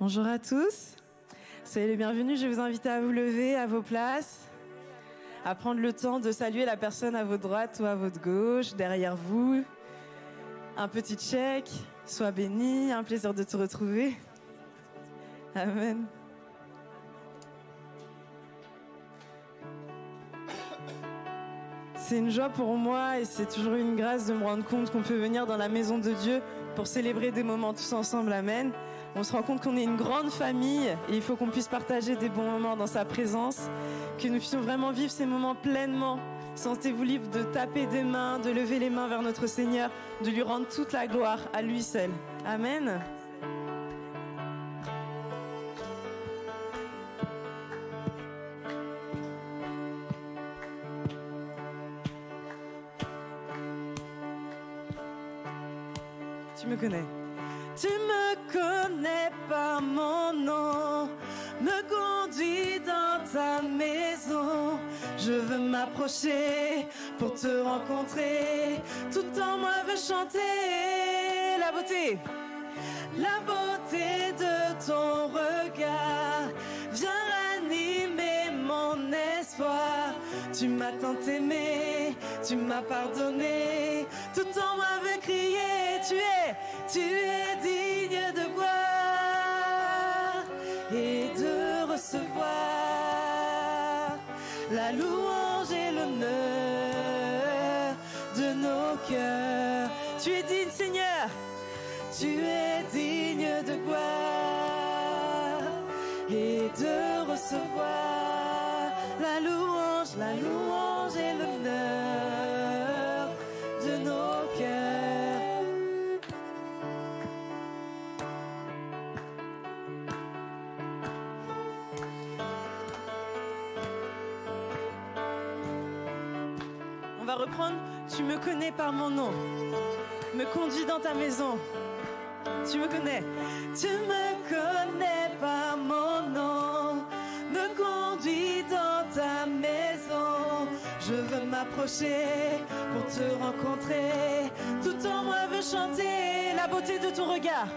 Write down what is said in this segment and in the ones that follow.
Bonjour à tous, soyez les bienvenus, je vais vous inviter à vous lever à vos places, à prendre le temps de saluer la personne à votre droite ou à votre gauche, derrière vous. Un petit check, sois béni, un plaisir de te retrouver. Amen. C'est une joie pour moi et c'est toujours une grâce de me rendre compte qu'on peut venir dans la maison de Dieu pour célébrer des moments tous ensemble. Amen. On se rend compte qu'on est une grande famille et il faut qu'on puisse partager des bons moments dans sa présence, que nous puissions vraiment vivre ces moments pleinement. Sentez-vous libre de taper des mains, de lever les mains vers notre Seigneur, de lui rendre toute la gloire à lui seul. Amen. Tu me connais. Tu me connais par mon nom, me conduis dans ta maison. Je veux m'approcher pour te rencontrer. Tout en moi veut chanter la beauté de ton regard. Viens ranimer mon espoir. Tu m'as tant aimé, tu m'as pardonné. Tout en moi veut crier, tu es digne de gloire et de recevoir la louange et l'honneur de nos cœurs. Tu es digne, Seigneur, tu es digne de gloire et de recevoir la louange et l'honneur de nos cœurs. On va reprendre. Tu me connais par mon nom, me conduis dans ta maison. Tu me connais. Tu me connais par mon nom, me conduis dans ta maison. Je veux m'approcher pour te rencontrer. Tout en moi veut chanter la beauté de ton regard.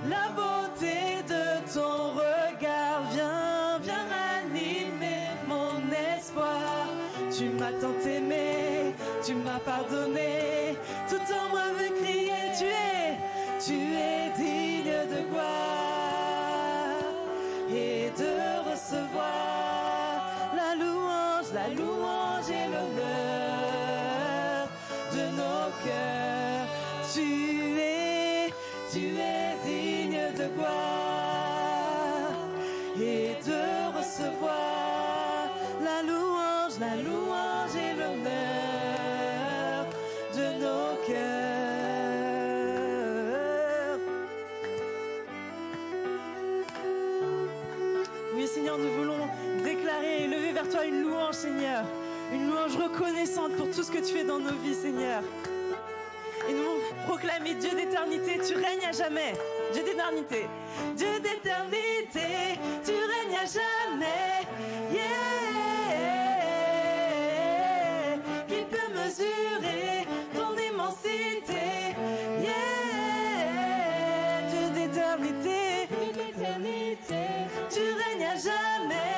La beauté de ton regard. Viens ranimer mon espoir. Tu m'as tant aimé, tu m'as pardonné. Tout en moi veut crier, tu es digne de gloire et de recevoir la louange et l'honneur de nos cœurs. Tu es digne de gloire et de recevoir la louange et l'honneur de nos cœurs. Oui, Seigneur, nous voulons déclarer et lever vers toi une louange, Seigneur. Une louange reconnaissante pour tout ce que tu fais dans nos vies, Seigneur. Et nous voulons proclamer Dieu d'éternité, tu règnes à jamais. Dieu d'éternité. Dieu d'éternité, tu règnes à jamais. Qui peut mesurer ton immensité? Dieu d'éternité, tu règnes à jamais.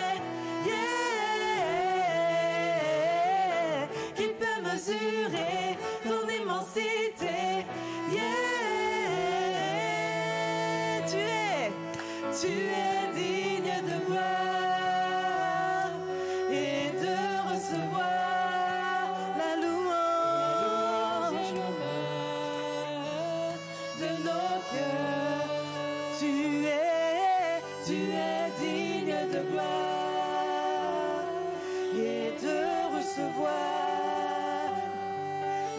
Qui peut mesurer ton immensité? Tu es digne de gloire et de recevoir la louange de nos cœurs. Tu es digne de gloire et de recevoir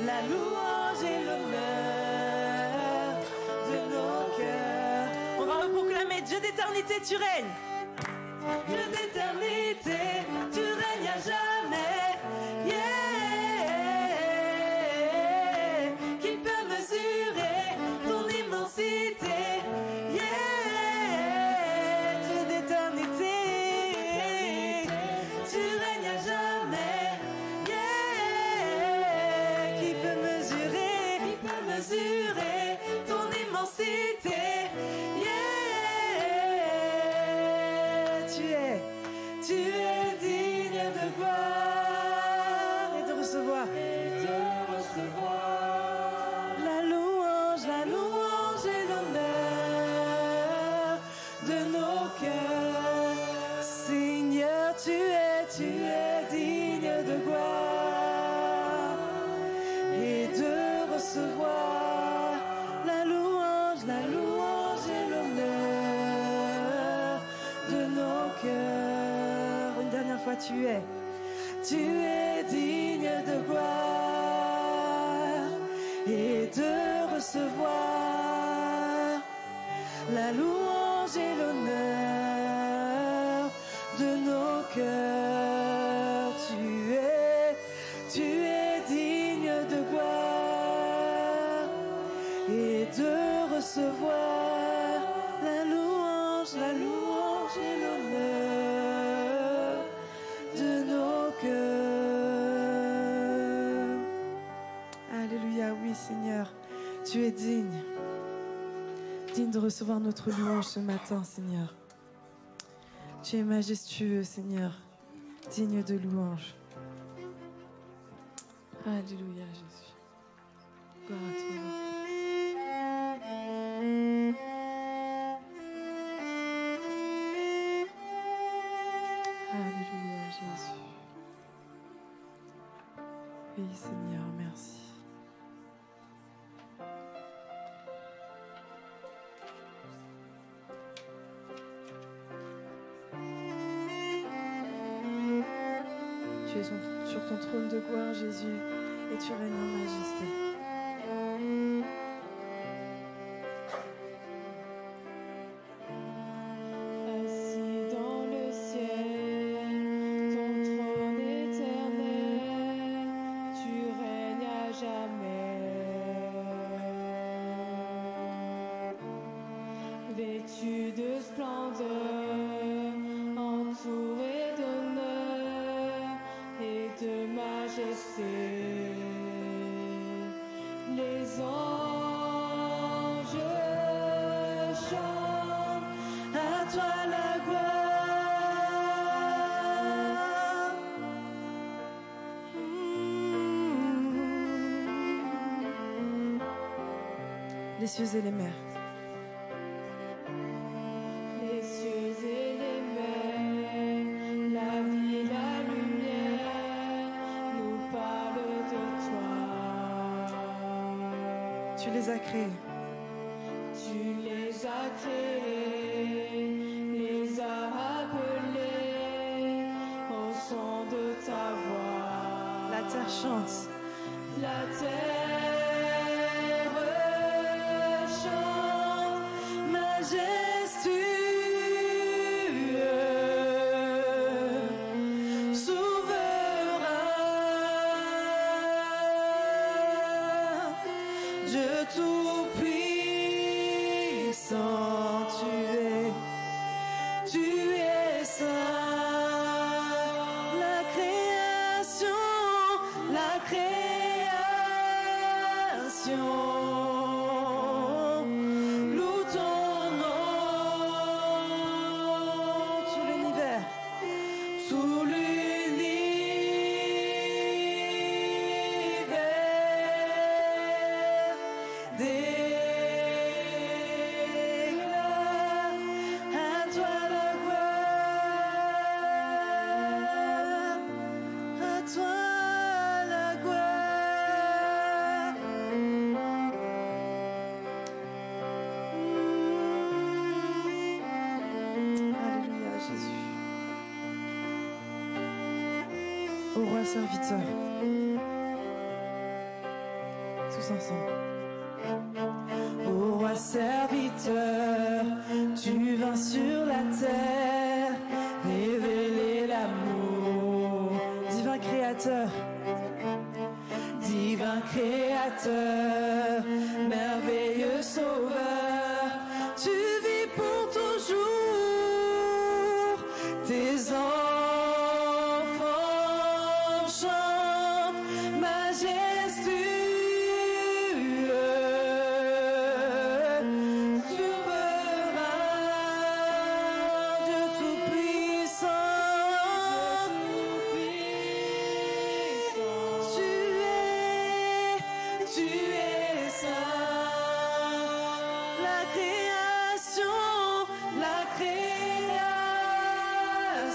la louange et l'honneur de nos cœurs. On va reproclamer Dieu d'éternité, tu règnes. Dieu d'éternité, tu règnes à jamais. Qui peut mesurer ton immensité? Dieu d'éternité, tu règnes à jamais. Qui peut mesurer? mesurer ton immensité. Yeah. tu es digne de gloire et de recevoir la louange et l'honneur de nos cœurs. Tu es digne de gloire et de recevoir la louange et l'honneur de nos cœurs. Alléluia, oui Seigneur, tu es digne de recevoir notre louange ce matin, Seigneur. Tu es majestueux, Seigneur, digne de louange. Alléluia, Jésus. Gloire à toi. Alléluia, Jésus. Oui, Seigneur, merci. Tu es sur ton trône de gloire, Jésus, et tu règnes en majesté. Assis dans le ciel, ton trône éternel, tu règnes à jamais. Vêtu de splendeur, entouré d'honneur et de majesté, les anges chantent à toi la gloire. Les cieux et les mers. Les cieux et les mers, la vie, la lumière, nous parlent de toi. Tu les as créés. Tu les as créés, les as appelés au son de ta voix. La terre chante. La terre chante, majestueux, souverain, Dieu tout-puissant, tu es saint. La création loue ton nom. Tout l'univers déclare à toi la gloire, à toi la gloire. Alléluia, Jésus. Au roi serviteur, tous ensemble. Au roi serviteur, tu vins sur la terre, révéler l'amour. Divin créateur, merveilleux sauveur, tu vis pour toujours. Tes enfants chantent majestueux, souverain, Dieu tout-puissant. Tu es saint. La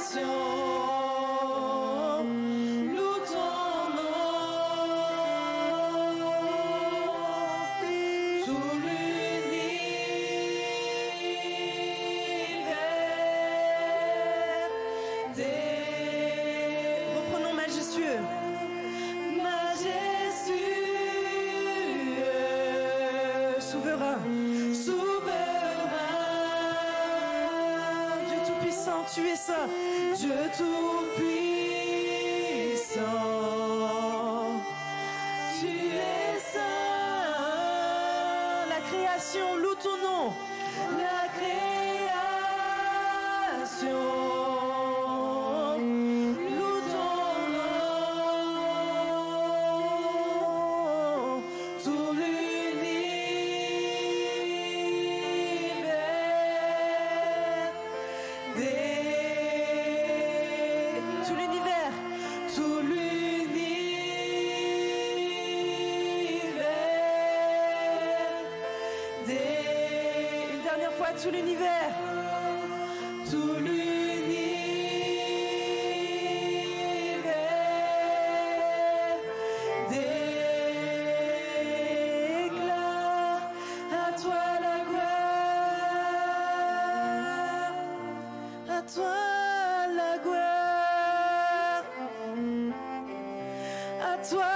création tout-puissant, tu es saint. Dieu tout-puissant, tu es saint. La création loue ton nom. La création loue ton nom. Tout l'univers, tout l'univers, tout l'univers, une dernière fois, tout l'univers, tout l'univers déclare à toi la gloire, à toi la gloire, à toi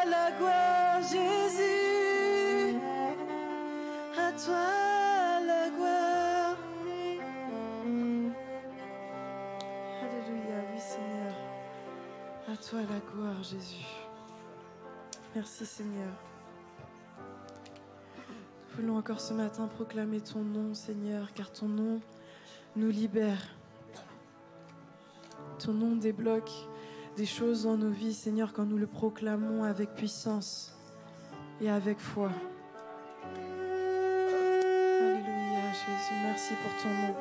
la gloire, Jésus, à toi la gloire. Alléluia, oui Seigneur, à toi la gloire, Jésus. Merci Seigneur. Nous voulons encore ce matin proclamer ton nom, Seigneur, car ton nom nous libère. Ton nom débloque des choses dans nos vies, Seigneur, quand nous le proclamons avec puissance et avec foi. Alléluia, Jésus, merci pour ton nom.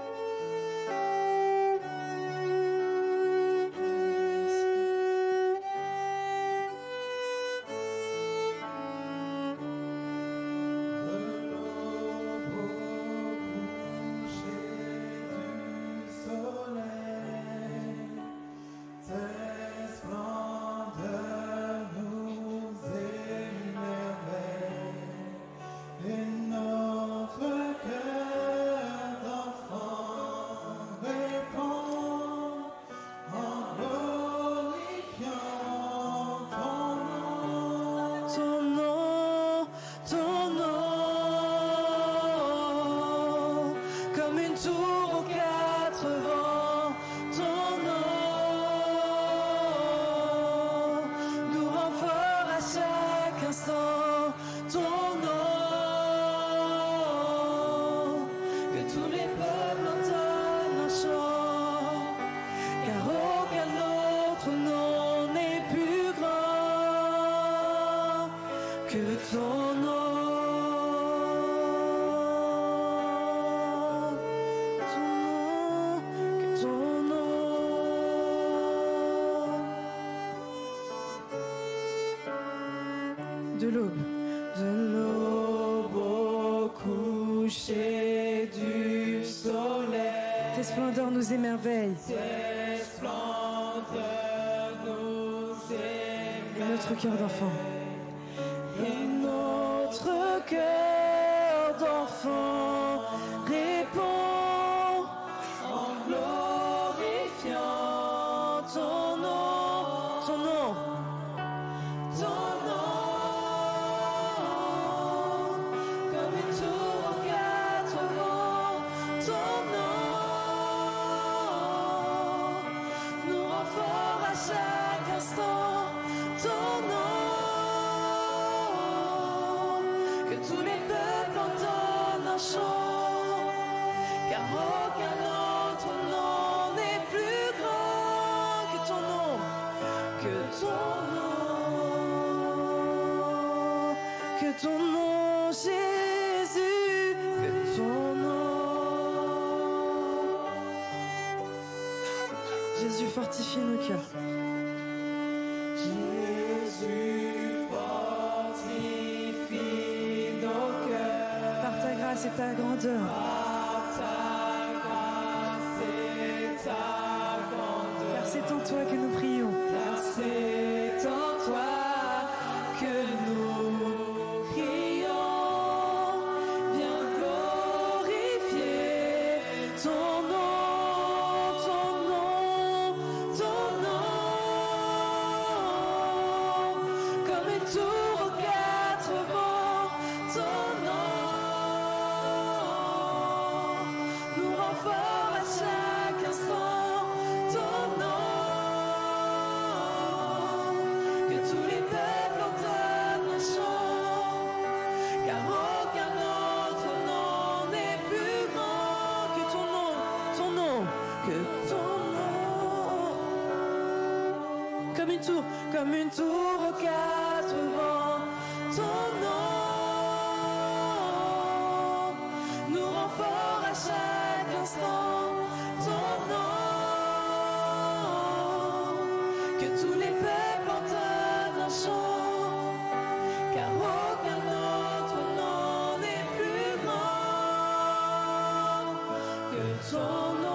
De l'aube au coucher du soleil, tes splendeurs nous émerveillent. Tes splendeurs nous émerveillent. Et notre cœur d'enfant. Et notre cœur d'enfant répond en glorifiant ton nom, ton nom, ton nom. Chaque instant, ton nom, que tous les peuples entendent un chant, car aucun autre nom n'est plus grand que ton nom, que ton nom, que ton nom, Jésus, que ton nom. Jésus, fortifie nos cœurs. C'est ta grandeur. Car c'est en toi que nous prions. Car c'est en toi que nous prions. Viens glorifier ton nom, ton nom, ton nom. Comme une tour aux quatre vents, ton nom. une tour aux quatre vents. Ton nom nous rend fort à chaque instant. Ton nom, que tous les peuples entonnent un chant, car aucun autre nom n'est plus grand que ton nom.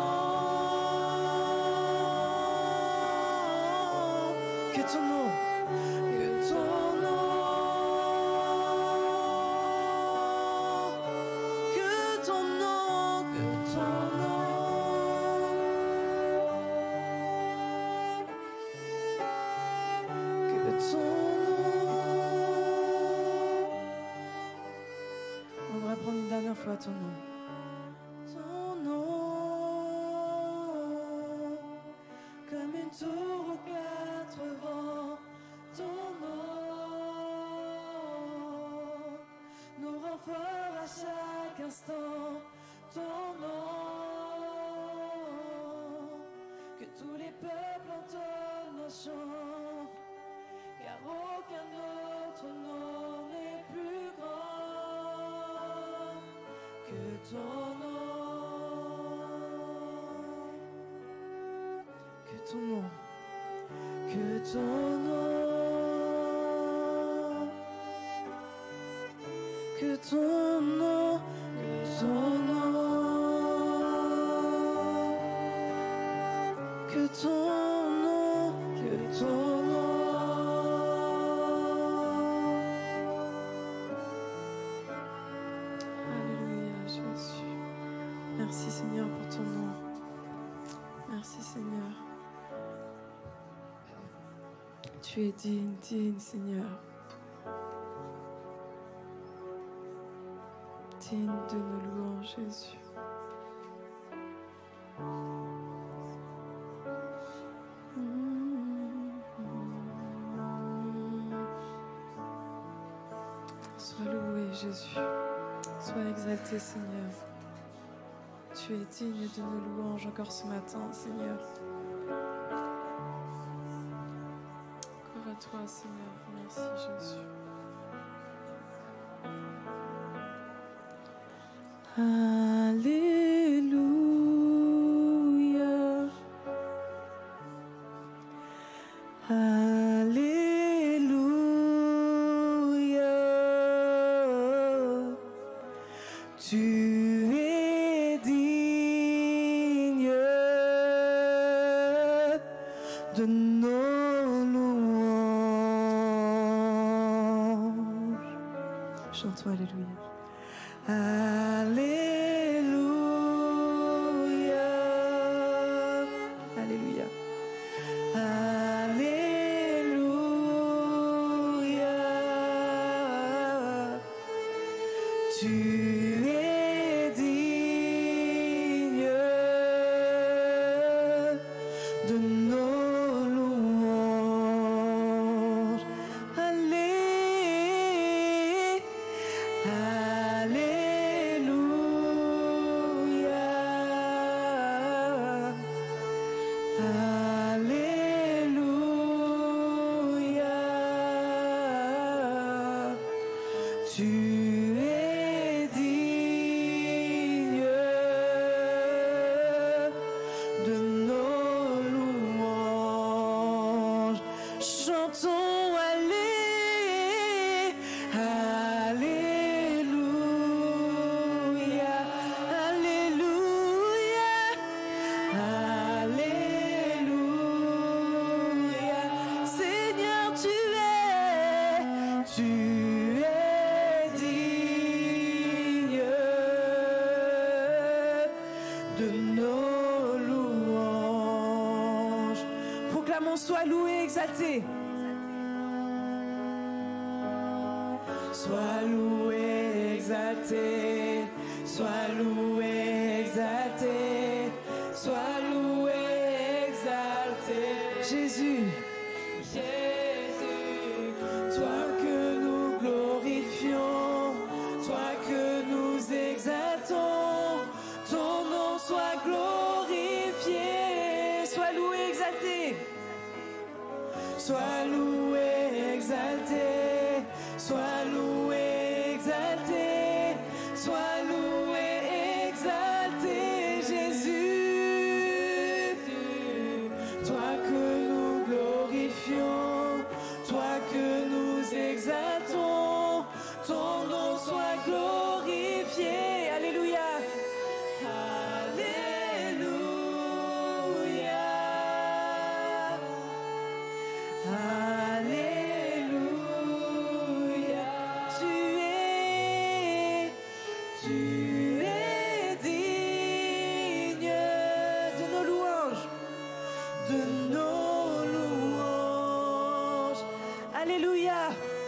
Que ton nom, que ton nom, que ton nom, que ton nom, que ton nom. On va prendre une dernière fois ton nom. Ton nom, comme une tour aux quatre vents. Ton nom nous rend fort à chaque instant. Ton nom, que tous les peuples entonnent un chant, car aucun autre nom n'est plus grand que ton nom. Que ton nom, que ton nom, que ton nom, que ton nom, que ton nom, que ton nom. Alléluia, Jésus. Merci Seigneur pour ton nom. Merci Seigneur. Tu es digne, digne Seigneur. Digne de nos louanges, Jésus. Sois loué, Jésus. Sois exalté, Seigneur. Tu es digne de nos louanges encore ce matin, Seigneur. Encore à toi, Seigneur. Merci, Jésus. Alléluia. Alléluia. Tu es digne de nos louanges. Chantons Alléluia. Alléluia. Alléluia. Alléluia. Tu es digne de nos louanges. Sois loué, exalté. Sois loué, exalté. Sois loué, exalté. Sois loué, exalté. Jésus. Jésus. Toi que nous glorifions. Toi que nous exaltons. Ton nom soit glorifié. Sois loué, exalté. Sois loué, exalté, sois loué, exalté, sois loué, exalté, Jésus. Toi que nous glorifions, toi que nous exaltons, ton nom soit glorifié. Alléluia.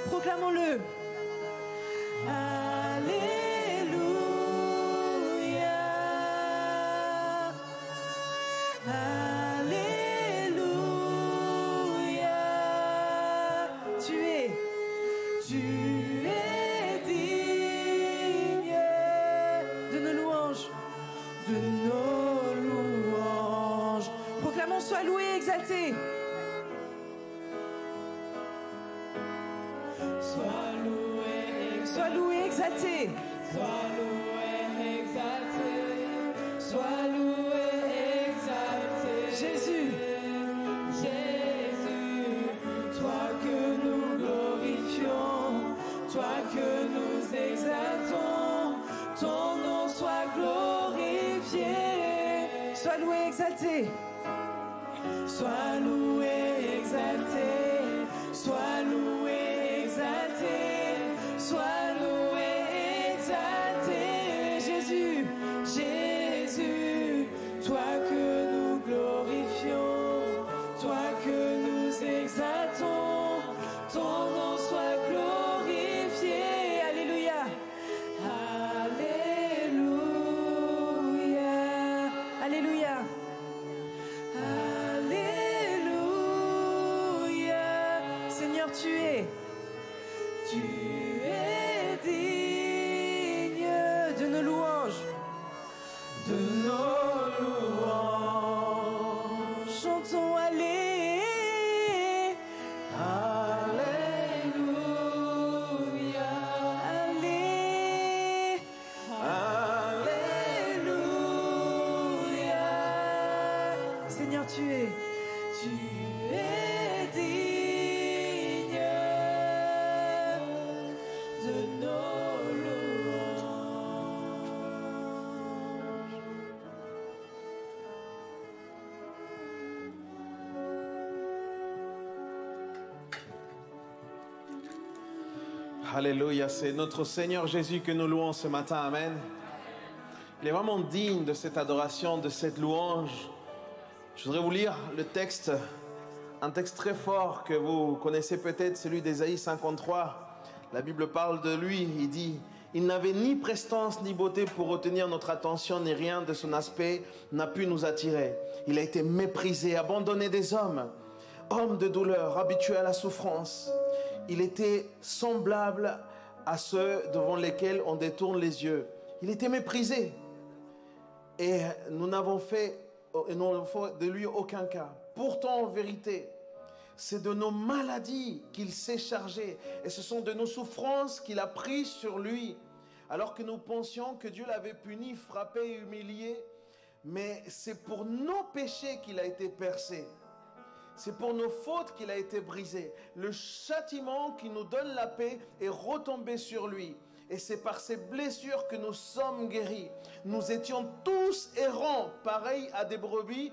Proclamons-le. Alléluia. Alléluia. Tu es digne de nos louanges. De nos louanges. Proclamons, sois loué, exalté. Sois loué, exalté. Sois loué, exalté. Sois loué, exalté. Jésus. Jésus, toi que nous glorifions, toi que nous exaltons, ton nom soit glorifié. Sois loué, exalté. Sois loué, exalté. Sois loué, exalté. Sois loué, exalté, Jésus, Jésus, toi que nous glorifions, toi que nous exaltons, ton nom soit glorifié. Alléluia. Alléluia. Alléluia. Alléluia. Seigneur, tu es digne de nos louanges. De nos louanges. Chantons allez. Alléluia. Allez. Alléluia. Seigneur, tu es digne de nos louanges. Alléluia, c'est notre Seigneur Jésus que nous louons ce matin, amen. Il est vraiment digne de cette adoration, de cette louange. Je voudrais vous lire le texte, un texte très fort que vous connaissez peut-être, celui d'Ésaïe 53. La Bible parle de lui, il dit « Il n'avait ni prestance ni beauté pour retenir notre attention, ni rien de son aspect n'a pu nous attirer. Il a été méprisé, abandonné des hommes, homme de douleur, habitué à la souffrance. Il était semblable à ceux devant lesquels on détourne les yeux. Il était méprisé. Et nous n'avons fait de lui aucun cas. Pourtant, en vérité, c'est de nos maladies qu'il s'est chargé. Et ce sont de nos souffrances qu'il a prises sur lui. Alors que nous pensions que Dieu l'avait puni, frappé et humilié. Mais c'est pour nos péchés qu'il a été percé. C'est pour nos fautes qu'il a été brisé. Le châtiment qui nous donne la paix est retombé sur lui. Et c'est par ces blessures que nous sommes guéris. Nous étions tous errants, pareils à des brebis,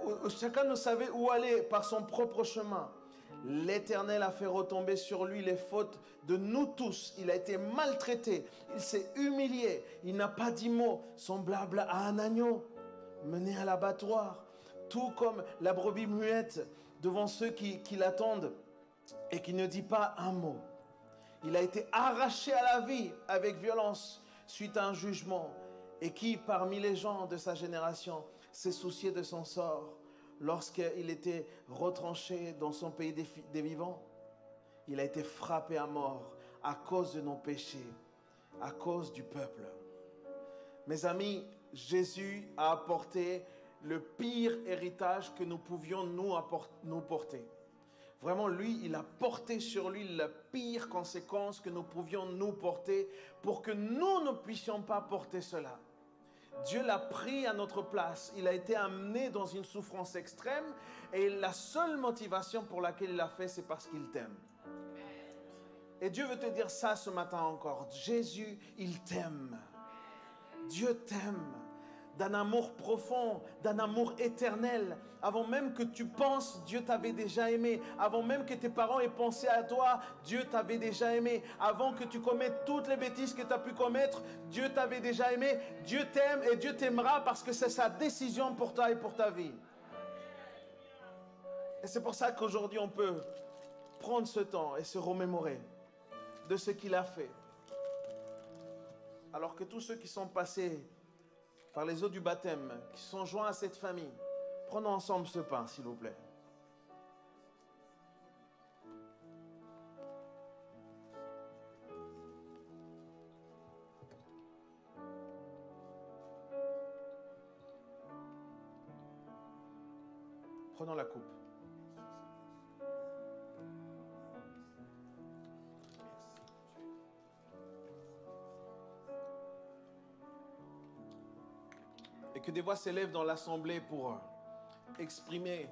où chacun ne savait où aller par son propre chemin. L'Éternel a fait retomber sur lui les fautes de nous tous. Il a été maltraité, il s'est humilié. Il n'a pas dit mot semblable à un agneau mené à l'abattoir. Tout comme la brebis muette devant ceux qui l'attendent et qui ne dit pas un mot. Il a été arraché à la vie avec violence suite à un jugement. Et qui, parmi les gens de sa génération, s'est soucié de son sort lorsqu'il était retranché dans son pays des vivants? Il a été frappé à mort à cause de nos péchés, à cause du peuple. Mes amis, Jésus a apporté le pire héritage que nous pouvions nous porter. Vraiment, lui, il a porté sur lui la pire conséquence que nous pouvions nous porter pour que nous ne puissions pas porter cela. Dieu l'a pris à notre place. Il a été amené dans une souffrance extrême et la seule motivation pour laquelle il l'a fait, c'est parce qu'il t'aime. Et Dieu veut te dire ça ce matin encore. Jésus, il t'aime. Dieu t'aime d'un amour profond, d'un amour éternel. Avant même que tu penses, Dieu t'avait déjà aimé. Avant même que tes parents aient pensé à toi, Dieu t'avait déjà aimé. Avant que tu commettes toutes les bêtises que tu as pu commettre, Dieu t'avait déjà aimé. Dieu t'aime et Dieu t'aimera parce que c'est sa décision pour toi et pour ta vie. Et c'est pour ça qu'aujourd'hui, on peut prendre ce temps et se remémorer de ce qu'il a fait. Alors que tous ceux qui sont passés par les eaux du baptême, qui sont joints à cette famille, prenons ensemble ce pain, s'il vous plaît. Prenons la coupe. Et que des voix s'élèvent dans l'assemblée pour exprimer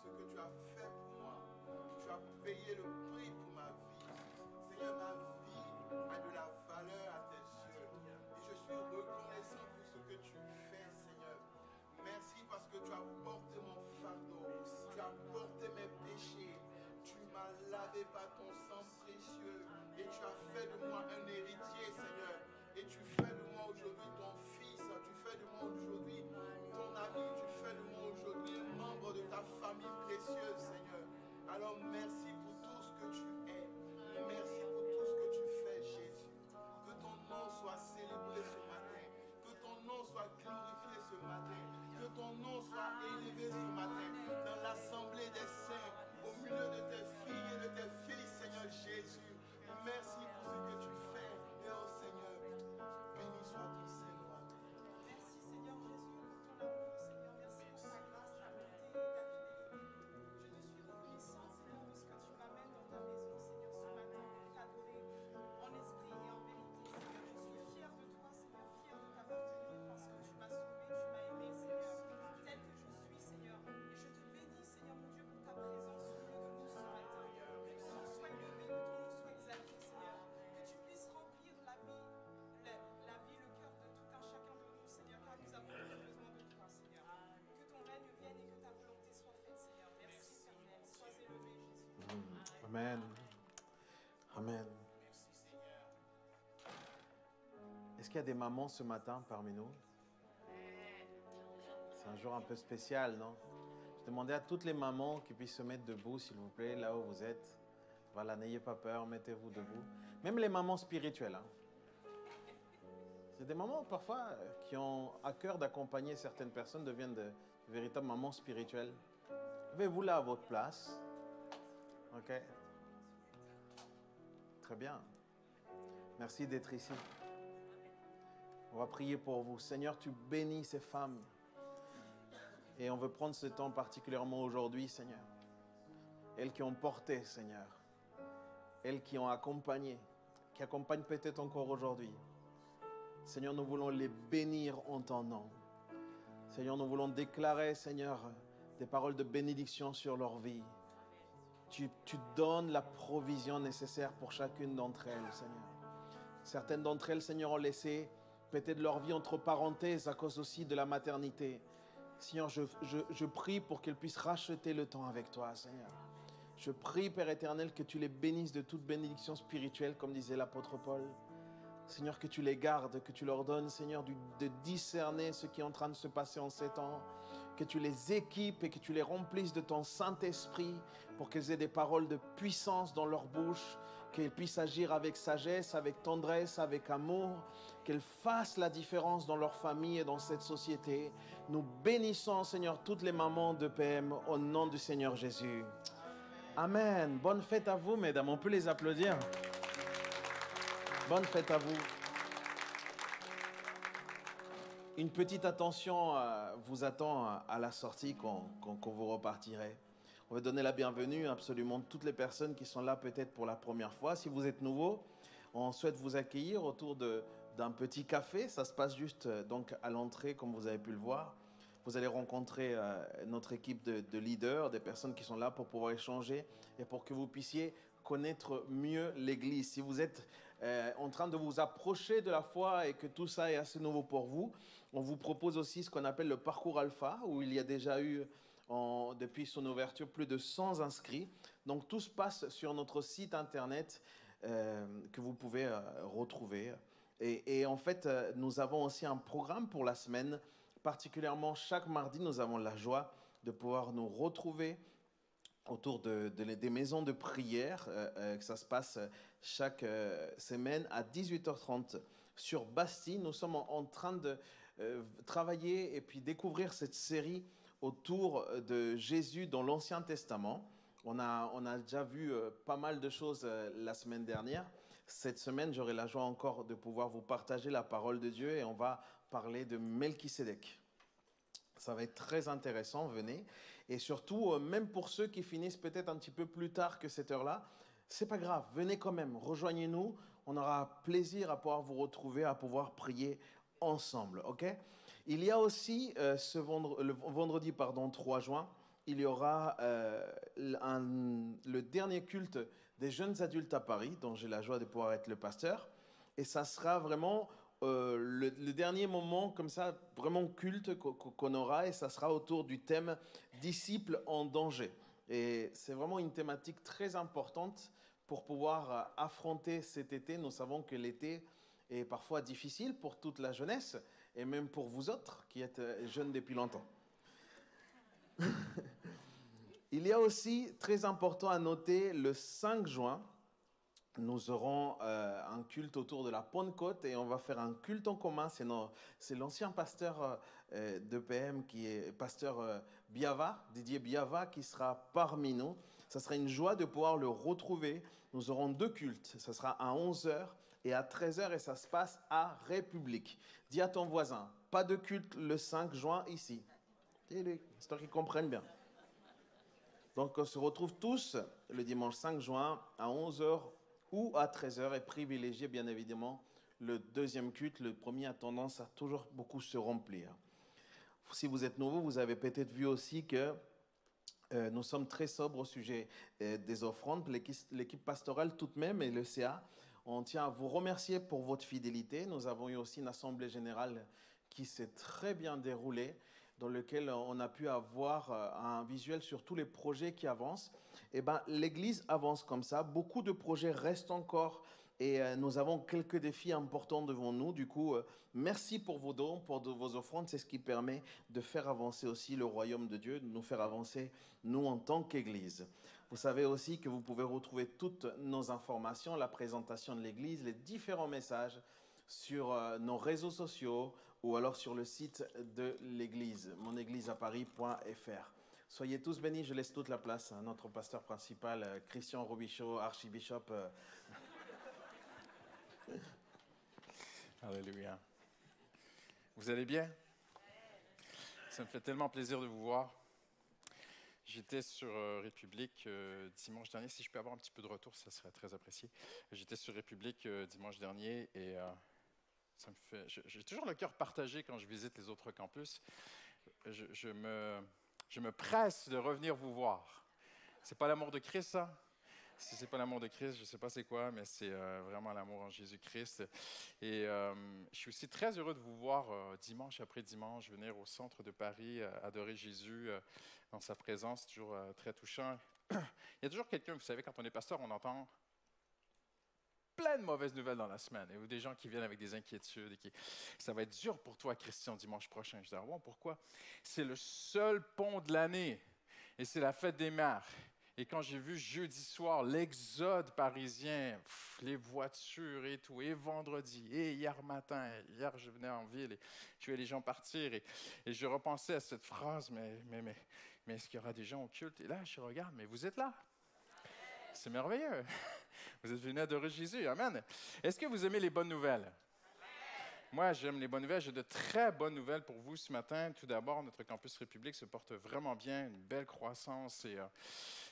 ce que tu as fait pour moi. Tu as payé le prix pour ma vie. Seigneur, ma vie a de la valeur à tes yeux. Et je suis reconnaissant pour ce que tu fais, Seigneur. Merci parce que tu as porté mon fardeau. Tu as porté mes péchés. Tu m'as lavé par ton sang précieux. Et tu as fait de moi un héritier, Seigneur. Et tu fais de moi aujourd'hui ton fils. Tu fais de moi aujourd'hui ton ami. Tu fais de moi aujourd'hui un membre de ta famille précieuse, Seigneur. Alors merci pour tout ce que tu es. Merci pour tout ce que tu fais, Jésus. Que ton nom soit célébré ce matin. Que ton nom soit glorifié ce matin. Que ton nom soit élevé ce matin dans l'assemblée des saints, au milieu de tes filles et de tes fils, Seigneur Jésus. Merci pour ce que tu fais. Et oh Seigneur, béni soit ton Seigneur. Merci Seigneur Jésus pour ton amour, Seigneur. Merci pour ta grâce, ta bonté, ta fidélité. Je te suis reconnaissant, Seigneur, de ce que tu m'amènes dans ta maison, Seigneur, ce matin, pour t'adorer en esprit et en vérité, Seigneur. Je suis fière de toi, Seigneur, fière de t'appartenir parce que tu m'as sauvé, tu m'as aimé, Seigneur, tel que je suis, Seigneur. Et je te bénis, Seigneur, mon Dieu, pour ta présence au milieu de nous ce matin. Que ton nom soit élevé, que ton nom soit exalté, Seigneur. Que tu puisses remplir la vie, le cœur de tout un chacun de nous, Seigneur, car nous avons besoin de toi, Seigneur. Que ton règne vienne et que ta volonté soit faite, Seigneur. Merci, éternel. Sois élevé, Jésus. Amen. Amen. qu'il y a des mamans ce matin parmi nous? C'est un jour un peu spécial, non? Je demandais à toutes les mamans qui puissent se mettre debout, s'il vous plaît, là où vous êtes. Voilà, n'ayez pas peur, mettez-vous debout. Même les mamans spirituelles. Hein. C'est des mamans parfois qui ont à cœur d'accompagner certaines personnes, deviennent de véritables mamans spirituelles. Levez-vous là à votre place. OK? Très bien. Merci d'être ici. On va prier pour vous. Seigneur, tu bénis ces femmes. Et on veut prendre ce temps particulièrement aujourd'hui, Seigneur. Elles qui ont porté, Seigneur. Elles qui ont accompagné, qui accompagnent peut-être encore aujourd'hui. Seigneur, nous voulons les bénir en ton nom. Seigneur, nous voulons déclarer, Seigneur, des paroles de bénédiction sur leur vie. Tu donnes la provision nécessaire pour chacune d'entre elles, Seigneur. Certaines d'entre elles, Seigneur, ont laissé peut-être leur vie entre parenthèses à cause aussi de la maternité. Seigneur, je prie pour qu'elles puissent racheter le temps avec toi, Seigneur. Je prie, Père éternel, que tu les bénisses de toute bénédiction spirituelle, comme disait l'apôtre Paul. Seigneur, que tu les gardes, que tu leur donnes, Seigneur, de discerner ce qui est en train de se passer en ces temps. Que tu les équipes et que tu les remplisses de ton Saint-Esprit pour qu'elles aient des paroles de puissance dans leur bouche, qu'elles puissent agir avec sagesse, avec tendresse, avec amour, qu'elles fassent la différence dans leur famille et dans cette société. Nous bénissons, Seigneur, toutes les mamans de PM au nom du Seigneur Jésus. Amen. Bonne fête à vous, mesdames. On peut les applaudir. Bonne fête à vous. Une petite attention vous attend à la sortie quand vous repartirez. On va donner la bienvenue à absolument toutes les personnes qui sont là peut-être pour la première fois. Si vous êtes nouveau, on souhaite vous accueillir autour d'un petit café. Ça se passe juste donc à l'entrée, comme vous avez pu le voir. Vous allez rencontrer notre équipe de leaders, des personnes qui sont là pour pouvoir échanger et pour que vous puissiez connaître mieux l'Église. Si vous êtes en train de vous approcher de la foi et que tout ça est assez nouveau pour vous, on vous propose aussi ce qu'on appelle le parcours alpha, où il y a déjà eu, depuis son ouverture, plus de 100 inscrits. Donc tout se passe sur notre site internet que vous pouvez retrouver. Et en fait, nous avons aussi un programme pour la semaine. Particulièrement, chaque mardi, nous avons la joie de pouvoir nous retrouver autour des maisons de prière. Ça se passe chaque semaine à 18h30 sur Bastille. Nous sommes en train de travailler et puis découvrir cette série autour de Jésus dans l'Ancien Testament. On a déjà vu pas mal de choses la semaine dernière. Cette semaine, j'aurai la joie encore de pouvoir vous partager la parole de Dieu et on va parler de Melchisédek. Ça va être très intéressant, venez. Et surtout, même pour ceux qui finissent peut-être un petit peu plus tard que cette heure-là, c'est pas grave, venez quand même, rejoignez-nous. On aura plaisir à pouvoir vous retrouver, à pouvoir prier ensemble, ok? Il y a aussi, le vendredi 3 juin, il y aura le dernier culte des jeunes adultes à Paris, dont j'ai la joie de pouvoir être le pasteur. Et ça sera vraiment le dernier moment comme ça, vraiment culte qu'on aura, et ça sera autour du thème « Disciples en danger ». Et c'est vraiment une thématique très importante pour pouvoir affronter cet été. Nous savons que l'été est parfois difficile pour toute la jeunesse, et même pour vous autres qui êtes jeunes depuis longtemps. Il y a aussi, très important à noter, le 5 juin, nous aurons un culte autour de la Pentecôte et on va faire un culte en commun. C'est l'ancien pasteur d'EPM qui est pasteur Biava, Didier Biava, qui sera parmi nous. Ça sera une joie de pouvoir le retrouver. Nous aurons 2 cultes. Ça sera à 11h et à 13h et ça se passe à République. Dis à ton voisin, pas de culte le 5 juin ici. Dis-lui, histoire qu'ils comprennent bien. Donc on se retrouve tous le dimanche 5 juin à 11h ou à 13h et privilégier bien évidemment le deuxième culte. Le premier a tendance à toujours beaucoup se remplir. Si vous êtes nouveau, vous avez peut-être vu aussi que nous sommes très sobres au sujet des offrandes. L'équipe pastorale tout de même et le CA, on tient à vous remercier pour votre fidélité. Nous avons eu aussi une assemblée générale qui s'est très bien déroulée, dans lequel on a pu avoir un visuel sur tous les projets qui avancent. Eh ben, l'Église avance comme ça. Beaucoup de projets restent encore Et nous avons quelques défis importants devant nous. Du coup, merci pour vos dons, pour vos offrandes. C'est ce qui permet de faire avancer aussi le royaume de Dieu, de nous faire avancer, nous, en tant qu'Église. Vous savez aussi que vous pouvez retrouver toutes nos informations, la présentation de l'Église, les différents messages sur nos réseaux sociaux ou alors sur le site de l'Église, monégliseaparis.fr. Soyez tous bénis. Je laisse toute la place à notre pasteur principal, Christian Robichaud, archibishop. Alléluia. Vous allez bien? Ça me fait tellement plaisir de vous voir. J'étais sur République dimanche dernier. Si je peux avoir un petit peu de retour, ça serait très apprécié. J'étais sur République dimanche dernier et j'ai toujours le cœur partagé quand je visite les autres campus. Je me presse de revenir vous voir. C'est pas l'amour de Christ, ça? Si ce n'est pas l'amour de Christ, je ne sais pas c'est quoi, mais c'est vraiment l'amour en Jésus-Christ. Et je suis aussi très heureux de vous voir dimanche après dimanche, venir au centre de Paris, adorer Jésus dans sa présence, toujours très touchant. Il y a toujours quelqu'un, vous savez, quand on est pasteur, on entend plein de mauvaises nouvelles dans la semaine, ou des gens qui viennent avec des inquiétudes. Ça va être dur pour toi, Christian, dimanche prochain. Je dis, ah bon, pourquoi? C'est le seul pont de l'année, et c'est la fête des mères. Et quand j'ai vu jeudi soir l'exode parisien, les voitures et tout, et vendredi, et hier matin, hier je venais en ville et je voyais les gens partir et je repensais à cette phrase, mais est-ce qu'il y aura des gens au culte? Et là, je regarde, mais vous êtes là. C'est merveilleux. Vous êtes venus adorer Jésus. Amen. Est-ce que vous aimez les bonnes nouvelles? Moi, j'aime les bonnes nouvelles. J'ai de très bonnes nouvelles pour vous ce matin. Tout d'abord, notre campus République se porte vraiment bien, une belle croissance. Et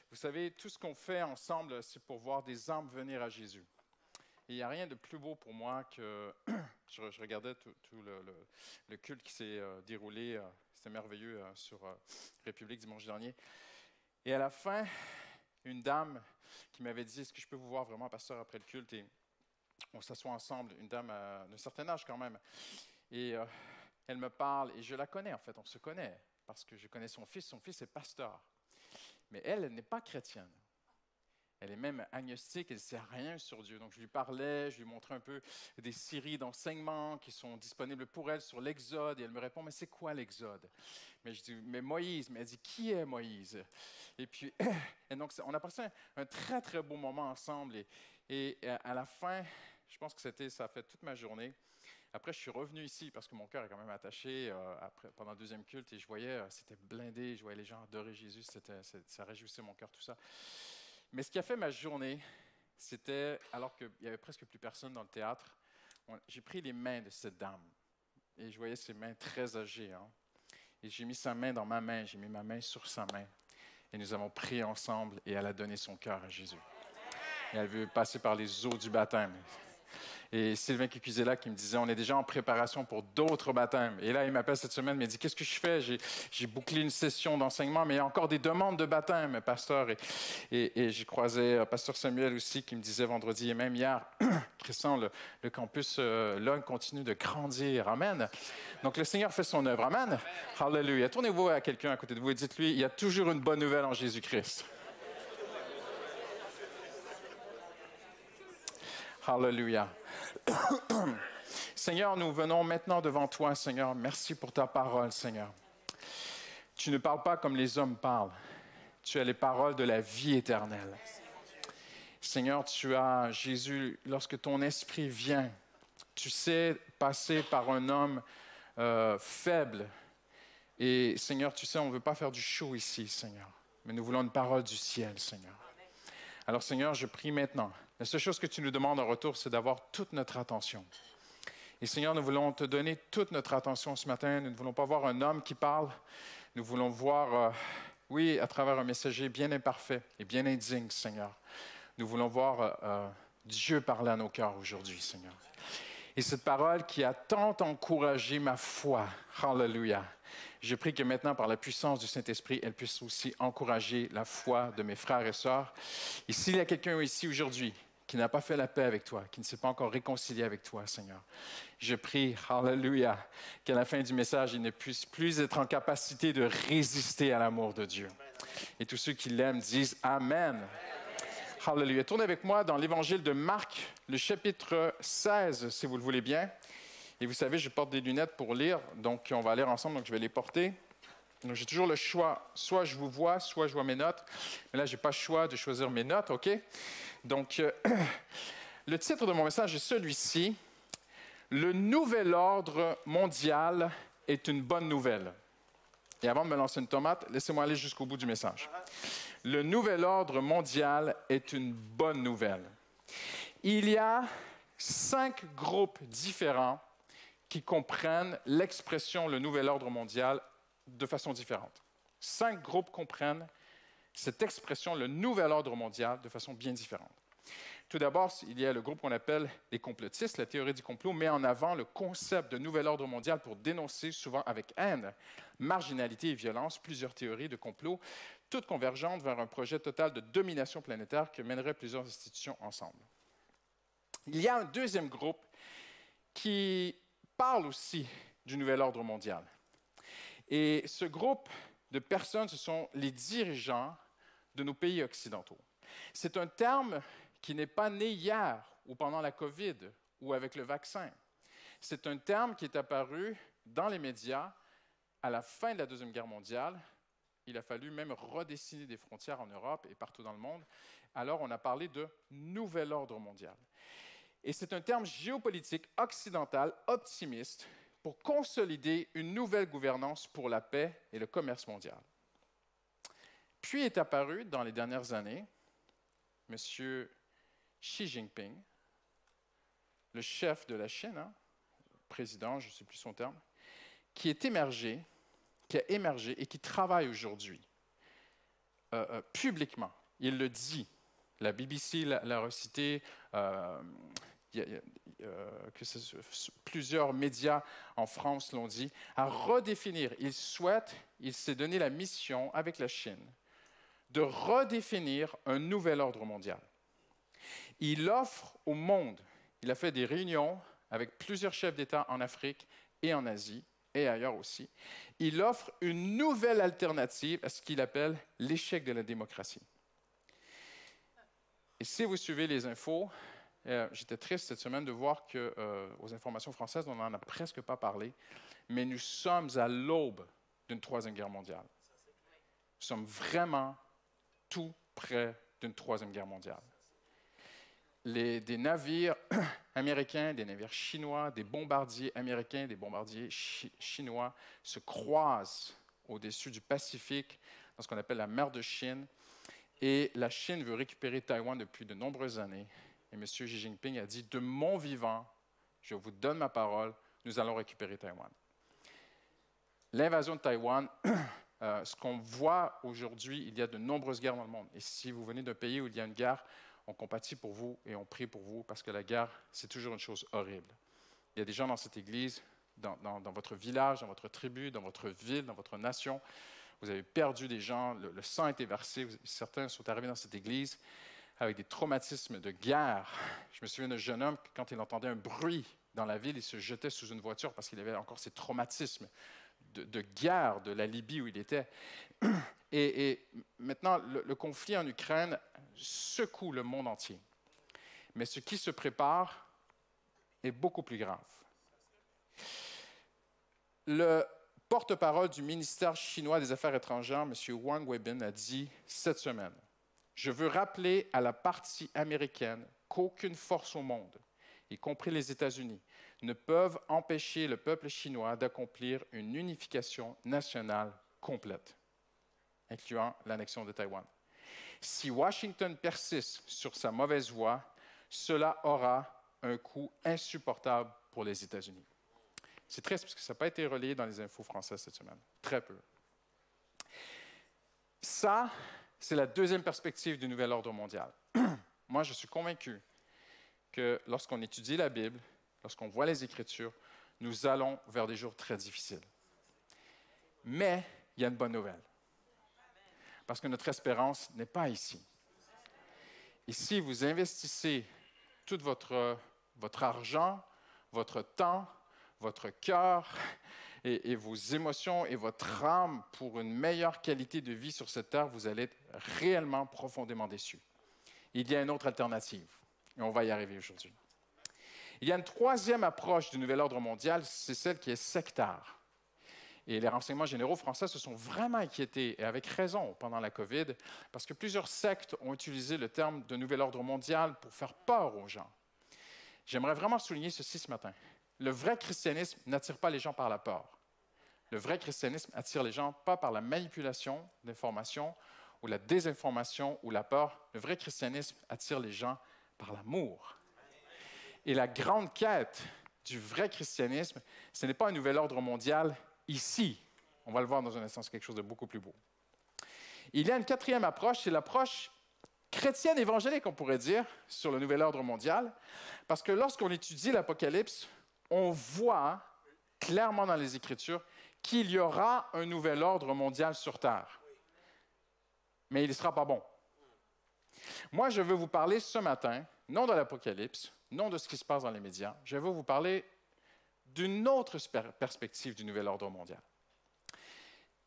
vous savez, tout ce qu'on fait ensemble, c'est pour voir des âmes venir à Jésus. Et il n'y a rien de plus beau pour moi que... je regardais tout le culte qui s'est déroulé. C'était merveilleux sur République dimanche dernier. Et à la fin, une dame qui m'avait dit, est-ce que je peux vous voir vraiment, pasteur, après le culte? Et on s'assoit ensemble, une dame d'un certain âge quand même. Et elle me parle, et je la connais en fait, on se connaît, parce que je connais son fils est pasteur. Mais elle n'est pas chrétienne. Elle est même agnostique, elle ne sait rien sur Dieu. Donc je lui parlais, je lui montrais un peu des séries d'enseignements qui sont disponibles pour elle sur l'Exode. Et elle me répond, mais c'est quoi l'Exode? Mais je dis, mais Moïse. Mais elle dit, qui est Moïse? Et puis, et donc on a passé un très très beau moment ensemble. Et à la fin, je pense que ça a fait toute ma journée. Après, je suis revenu ici parce que mon cœur est quand même attaché pendant le deuxième culte. Et je voyais, c'était blindé, je voyais les gens adorer Jésus. Ça réjouissait mon cœur, tout ça. Mais ce qui a fait ma journée, c'était, alors qu'il n'y avait presque plus personne dans le théâtre, j'ai pris les mains de cette dame. Et je voyais ses mains très âgées. Hein? Et j'ai mis sa main dans ma main, j'ai mis ma main sur sa main. Et nous avons prié ensemble et elle a donné son cœur à Jésus. Et elle veut passer par les eaux du baptême. Et Sylvain Kikuzela qui me disait, on est déjà en préparation pour d'autres baptêmes. Et là, il m'appelle cette semaine, il me dit, qu'est-ce que je fais? J'ai bouclé une session d'enseignement, mais il y a encore des demandes de baptême, pasteur. Et j'ai croisé pasteur Samuel aussi qui me disait vendredi et même hier, Christian, le campus là continue de grandir. Amen. Donc le Seigneur fait son œuvre. Amen. Alléluia. Tournez-vous à quelqu'un à côté de vous et dites-lui, il y a toujours une bonne nouvelle en Jésus-Christ. Alléluia. Seigneur, nous venons maintenant devant toi, Seigneur. Merci pour ta parole, Seigneur. Tu ne parles pas comme les hommes parlent. Tu as les paroles de la vie éternelle. Seigneur, tu as, Jésus, lorsque ton esprit vient, tu sais passer par un homme faible. Et Seigneur, tu sais, on ne veut pas faire du show ici, Seigneur. Mais nous voulons une parole du ciel, Seigneur. Alors, Seigneur, je prie maintenant. La seule chose que tu nous demandes en retour, c'est d'avoir toute notre attention. Et Seigneur, nous voulons te donner toute notre attention ce matin. Nous ne voulons pas voir un homme qui parle. Nous voulons voir, à travers un messager bien imparfait et bien indigne, Seigneur. Nous voulons voir Dieu parler à nos cœurs aujourd'hui, Seigneur. Et cette parole qui a tant encouragé ma foi, hallelujah, je prie que maintenant, par la puissance du Saint-Esprit, elle puisse aussi encourager la foi de mes frères et sœurs. Et s'il y a quelqu'un ici aujourd'hui qui n'a pas fait la paix avec toi, qui ne s'est pas encore réconcilié avec toi, Seigneur, je prie, hallelujah, qu'à la fin du message, il ne puisse plus être en capacité de résister à l'amour de Dieu. Et tous ceux qui l'aiment disent Amen. Hallelujah. Tournez avec moi dans l'Évangile de Marc, le chapitre 16, si vous le voulez bien. Et vous savez, je porte des lunettes pour lire, donc on va lire ensemble, donc je vais les porter. Donc j'ai toujours le choix, soit je vous vois, soit je vois mes notes. Mais là, je n'ai pas le choix de choisir mes notes, OK? Donc, le titre de mon message est celui-ci. Le nouvel ordre mondial est une bonne nouvelle. Et avant de me lancer une tomate, laissez-moi aller jusqu'au bout du message. Le nouvel ordre mondial est une bonne nouvelle. Il y a 5 groupes différents qui comprennent l'expression le nouvel ordre mondial de façon différente. 5 groupes comprennent cette expression le nouvel ordre mondial de façon bien différente. Tout d'abord, il y a le groupe qu'on appelle les complotistes. La théorie du complot met en avant le concept de nouvel ordre mondial pour dénoncer, souvent avec haine, marginalité et violence, plusieurs théories de complot, toutes convergentes vers un projet total de domination planétaire que mènerait plusieurs institutions ensemble. Il y a un deuxième groupe qui parle aussi du nouvel ordre mondial. Et ce groupe de personnes, ce sont les dirigeants de nos pays occidentaux. C'est un terme qui n'est pas né hier ou pendant la COVID ou avec le vaccin. C'est un terme qui est apparu dans les médias à la fin de la Deuxième Guerre mondiale. Il a fallu même redessiner des frontières en Europe et partout dans le monde. Alors, on a parlé de nouvel ordre mondial. Et c'est un terme géopolitique occidental optimiste pour consolider une nouvelle gouvernance pour la paix et le commerce mondial. Puis est apparu dans les dernières années M. Xi Jinping, le chef de la Chine, président, je ne sais plus son terme, qui a émergé et qui travaille aujourd'hui publiquement. Il le dit. La BBC l'a recité, plusieurs médias en France l'ont dit, à redéfinir. Il s'est donné la mission avec la Chine de redéfinir un nouvel ordre mondial. Il offre au monde, il a fait des réunions avec plusieurs chefs d'État en Afrique et en Asie, et ailleurs aussi. Il offre une nouvelle alternative à ce qu'il appelle l'échec de la démocratie. Et si vous suivez les infos, j'étais triste cette semaine de voir qu'aux informations françaises, on n'en a presque pas parlé, mais nous sommes à l'aube d'une troisième guerre mondiale. Nous sommes vraiment tout près d'une troisième guerre mondiale. Des navires américains, des navires chinois, des bombardiers américains, des bombardiers chinois se croisent au-dessus du Pacifique, dans ce qu'on appelle la mer de Chine. Et la Chine veut récupérer Taïwan depuis de nombreuses années. Et M. Xi Jinping a dit, de mon vivant, je vous donne ma parole, nous allons récupérer Taïwan. L'invasion de Taïwan, ce qu'on voit aujourd'hui, il y a de nombreuses guerres dans le monde. Et si vous venez d'un pays où il y a une guerre, on compatit pour vous et on prie pour vous parce que la guerre, c'est toujours une chose horrible. Il y a des gens dans cette église, dans votre village, dans votre tribu, dans votre ville, dans votre nation. Vous avez perdu des gens, le sang a été versé. Certains sont arrivés dans cette église avec des traumatismes de guerre. Je me souviens d'un jeune homme, quand il entendait un bruit dans la ville, il se jetait sous une voiture parce qu'il avait encore ces traumatismes de guerre de la Libye où il était. Et maintenant, le conflit en Ukraine secoue le monde entier. Mais ce qui se prépare est beaucoup plus grave. Le porte-parole du ministère chinois des Affaires étrangères, M. Wang Weibin, a dit cette semaine, « Je veux rappeler à la partie américaine qu'aucune force au monde, y compris les États-Unis, ne peuvent empêcher le peuple chinois d'accomplir une unification nationale complète, incluant l'annexion de Taïwan. Si Washington persiste sur sa mauvaise voie, cela aura un coût insupportable pour les États-Unis. » C'est triste parce que ça n'a pas été relayé dans les infos françaises cette semaine. Très peu. Ça, c'est la deuxième perspective du nouvel ordre mondial. Moi, je suis convaincu que lorsqu'on étudie la Bible, lorsqu'on voit les Écritures, nous allons vers des jours très difficiles. Mais il y a une bonne nouvelle. Parce que notre espérance n'est pas ici. Ici, vous investissez tout votre argent, votre temps, votre cœur et vos émotions et votre âme pour une meilleure qualité de vie sur cette terre, vous allez être réellement profondément déçus. il y a une autre alternative. Et on va y arriver aujourd'hui. Il y a une troisième approche du nouvel ordre mondial, c'est celle qui est sectaire. Et les renseignements généraux français se sont vraiment inquiétés, et avec raison, pendant la COVID, parce que plusieurs sectes ont utilisé le terme de nouvel ordre mondial pour faire peur aux gens. J'aimerais vraiment souligner ceci ce matin. Le vrai christianisme n'attire pas les gens par la peur. Le vrai christianisme attire les gens pas par la manipulation d'informations ou la désinformation ou la peur. Le vrai christianisme attire les gens par l'amour. Et la grande quête du vrai christianisme, ce n'est pas un nouvel ordre mondial ici. On va le voir dans un instant, c'est quelque chose de beaucoup plus beau. Il y a une quatrième approche, c'est l'approche chrétienne évangélique, on pourrait dire, sur le nouvel ordre mondial. Parce que lorsqu'on étudie l'Apocalypse, on voit clairement dans les Écritures qu'il y aura un nouvel ordre mondial sur Terre. Mais il ne sera pas bon. Moi, je veux vous parler ce matin, non de l'Apocalypse, non de ce qui se passe dans les médias, je veux vous parler d'une autre perspective du nouvel ordre mondial.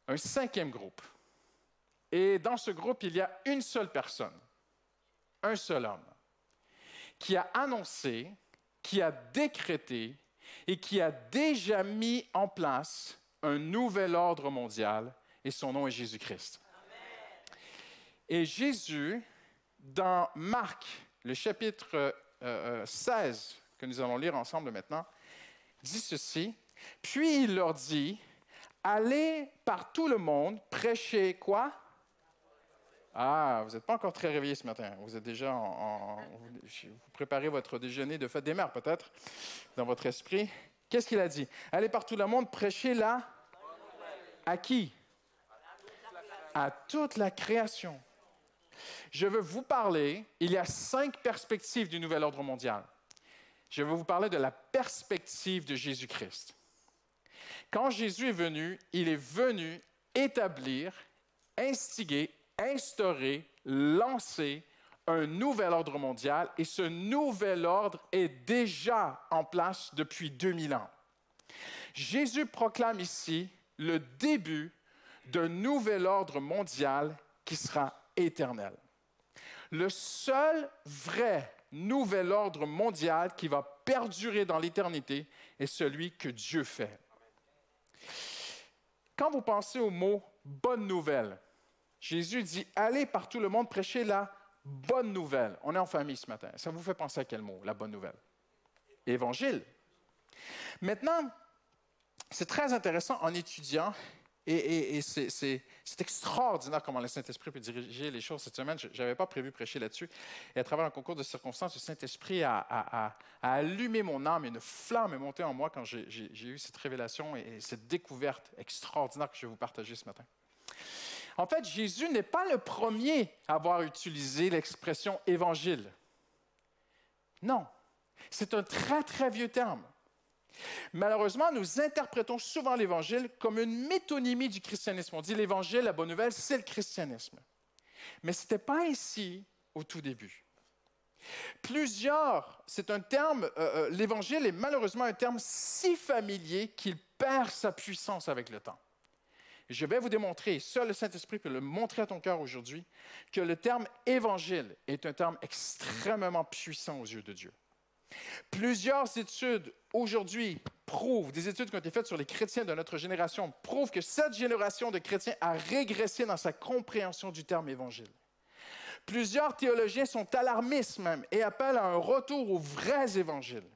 Un cinquième groupe. Et dans ce groupe, il y a une seule personne, un seul homme, qui a annoncé, qui a décrété et qui a déjà mis en place un nouvel ordre mondial, et son nom est Jésus-Christ. Et Jésus, dans Marc, le chapitre 16, que nous allons lire ensemble maintenant, dit ceci, « Puis il leur dit, allez par tout le monde, prêchez quoi? » Ah, vous n'êtes pas encore très réveillés ce matin. Vous êtes déjà vous préparez votre déjeuner de fête des mères, peut-être, dans votre esprit. Qu'est-ce qu'il a dit? Allez par tout le monde, prêchez là. À qui? À toute la création. Je veux vous parler, il y a 5 perspectives du nouvel ordre mondial. Je veux vous parler de la perspective de Jésus-Christ. Quand Jésus est venu, il est venu établir, instiguer, instaurer, lancer un nouvel ordre mondial, et ce nouvel ordre est déjà en place depuis 2000 ans. Jésus proclame ici le début d'un nouvel ordre mondial qui sera éternel. Le seul vrai nouvel ordre mondial qui va perdurer dans l'éternité est celui que Dieu fait. Quand vous pensez au mot « bonne nouvelle », Jésus dit « Allez par tout le monde prêcher la bonne nouvelle ». On est en famille ce matin. Ça vous fait penser à quel mot, la bonne nouvelle? Évangile. Maintenant, c'est très intéressant en étudiant, et c'est extraordinaire comment le Saint-Esprit peut diriger les choses cette semaine. Je n'avais pas prévu prêcher là-dessus. Et à travers un concours de circonstances, le Saint-Esprit a allumé mon âme, et une flamme est montée en moi quand j'ai eu cette révélation et cette découverte extraordinaire que je vais vous partager ce matin. En fait, Jésus n'est pas le premier à avoir utilisé l'expression « évangile ». Non, c'est un très, très vieux terme. Malheureusement, nous interprétons souvent l'Évangile comme une métonymie du christianisme. On dit l'Évangile, la bonne nouvelle, c'est le christianisme. Mais ce n'était pas ainsi au tout début. C'est un terme, l'Évangile est malheureusement un terme si familier qu'il perd sa puissance avec le temps. Je vais vous démontrer, seul le Saint-Esprit peut le montrer à ton cœur aujourd'hui, que le terme « évangile » est un terme extrêmement puissant aux yeux de Dieu. Plusieurs études aujourd'hui prouvent, des études qui ont été faites sur les chrétiens de notre génération, prouvent que cette génération de chrétiens a régressé dans sa compréhension du terme « évangile ». Plusieurs théologiens sont alarmistes même et appellent à un retour aux vrais évangiles.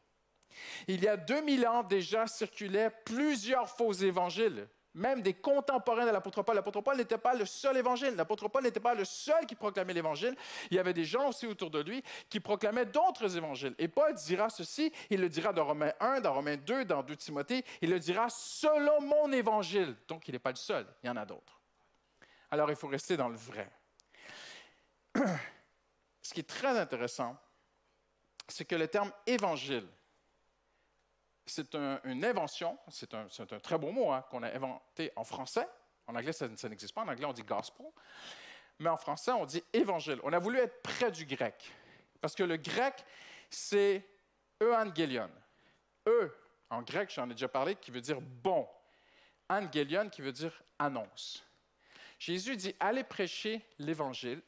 Il y a 2000 ans déjà circulaient plusieurs faux évangiles, même des contemporains de l'apôtre Paul. L'apôtre Paul n'était pas le seul évangile. L'apôtre Paul n'était pas le seul qui proclamait l'évangile. Il y avait des gens aussi autour de lui qui proclamaient d'autres évangiles. Et Paul dira ceci, il le dira dans Romains 1, dans Romains 2, dans 2 Timothée, il le dira selon mon évangile. Donc, il n'est pas le seul, il y en a d'autres. Alors, il faut rester dans le vrai. Ce qui est très intéressant, c'est que le terme évangile, c'est une invention, c'est un très beau mot qu'on a inventé en français. En anglais, ça n'existe pas. En anglais, on dit « gospel ». Mais en français, on dit « évangile ». On a voulu être près du grec. Parce que le grec, c'est « euangelion ». En grec, j'en ai déjà parlé, qui veut dire « bon ». « Angelion » qui veut dire « annonce ». Jésus dit « allez prêcher l'évangile ».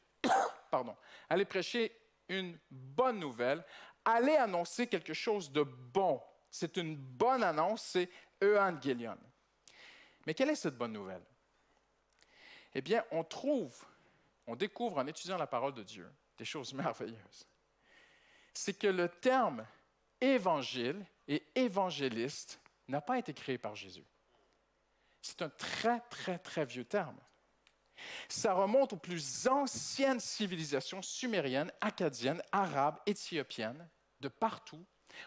Pardon. Allez prêcher une bonne nouvelle, aller annoncer quelque chose de bon. C'est une bonne annonce, c'est Evangelion. Mais quelle est cette bonne nouvelle? Eh bien, on découvre en étudiant la parole de Dieu des choses merveilleuses. C'est que le terme évangile et évangéliste n'a pas été créé par Jésus. C'est un très, très, très vieux terme. Ça remonte aux plus anciennes civilisations sumériennes, akkadiennes, arabes, éthiopiennes, de partout.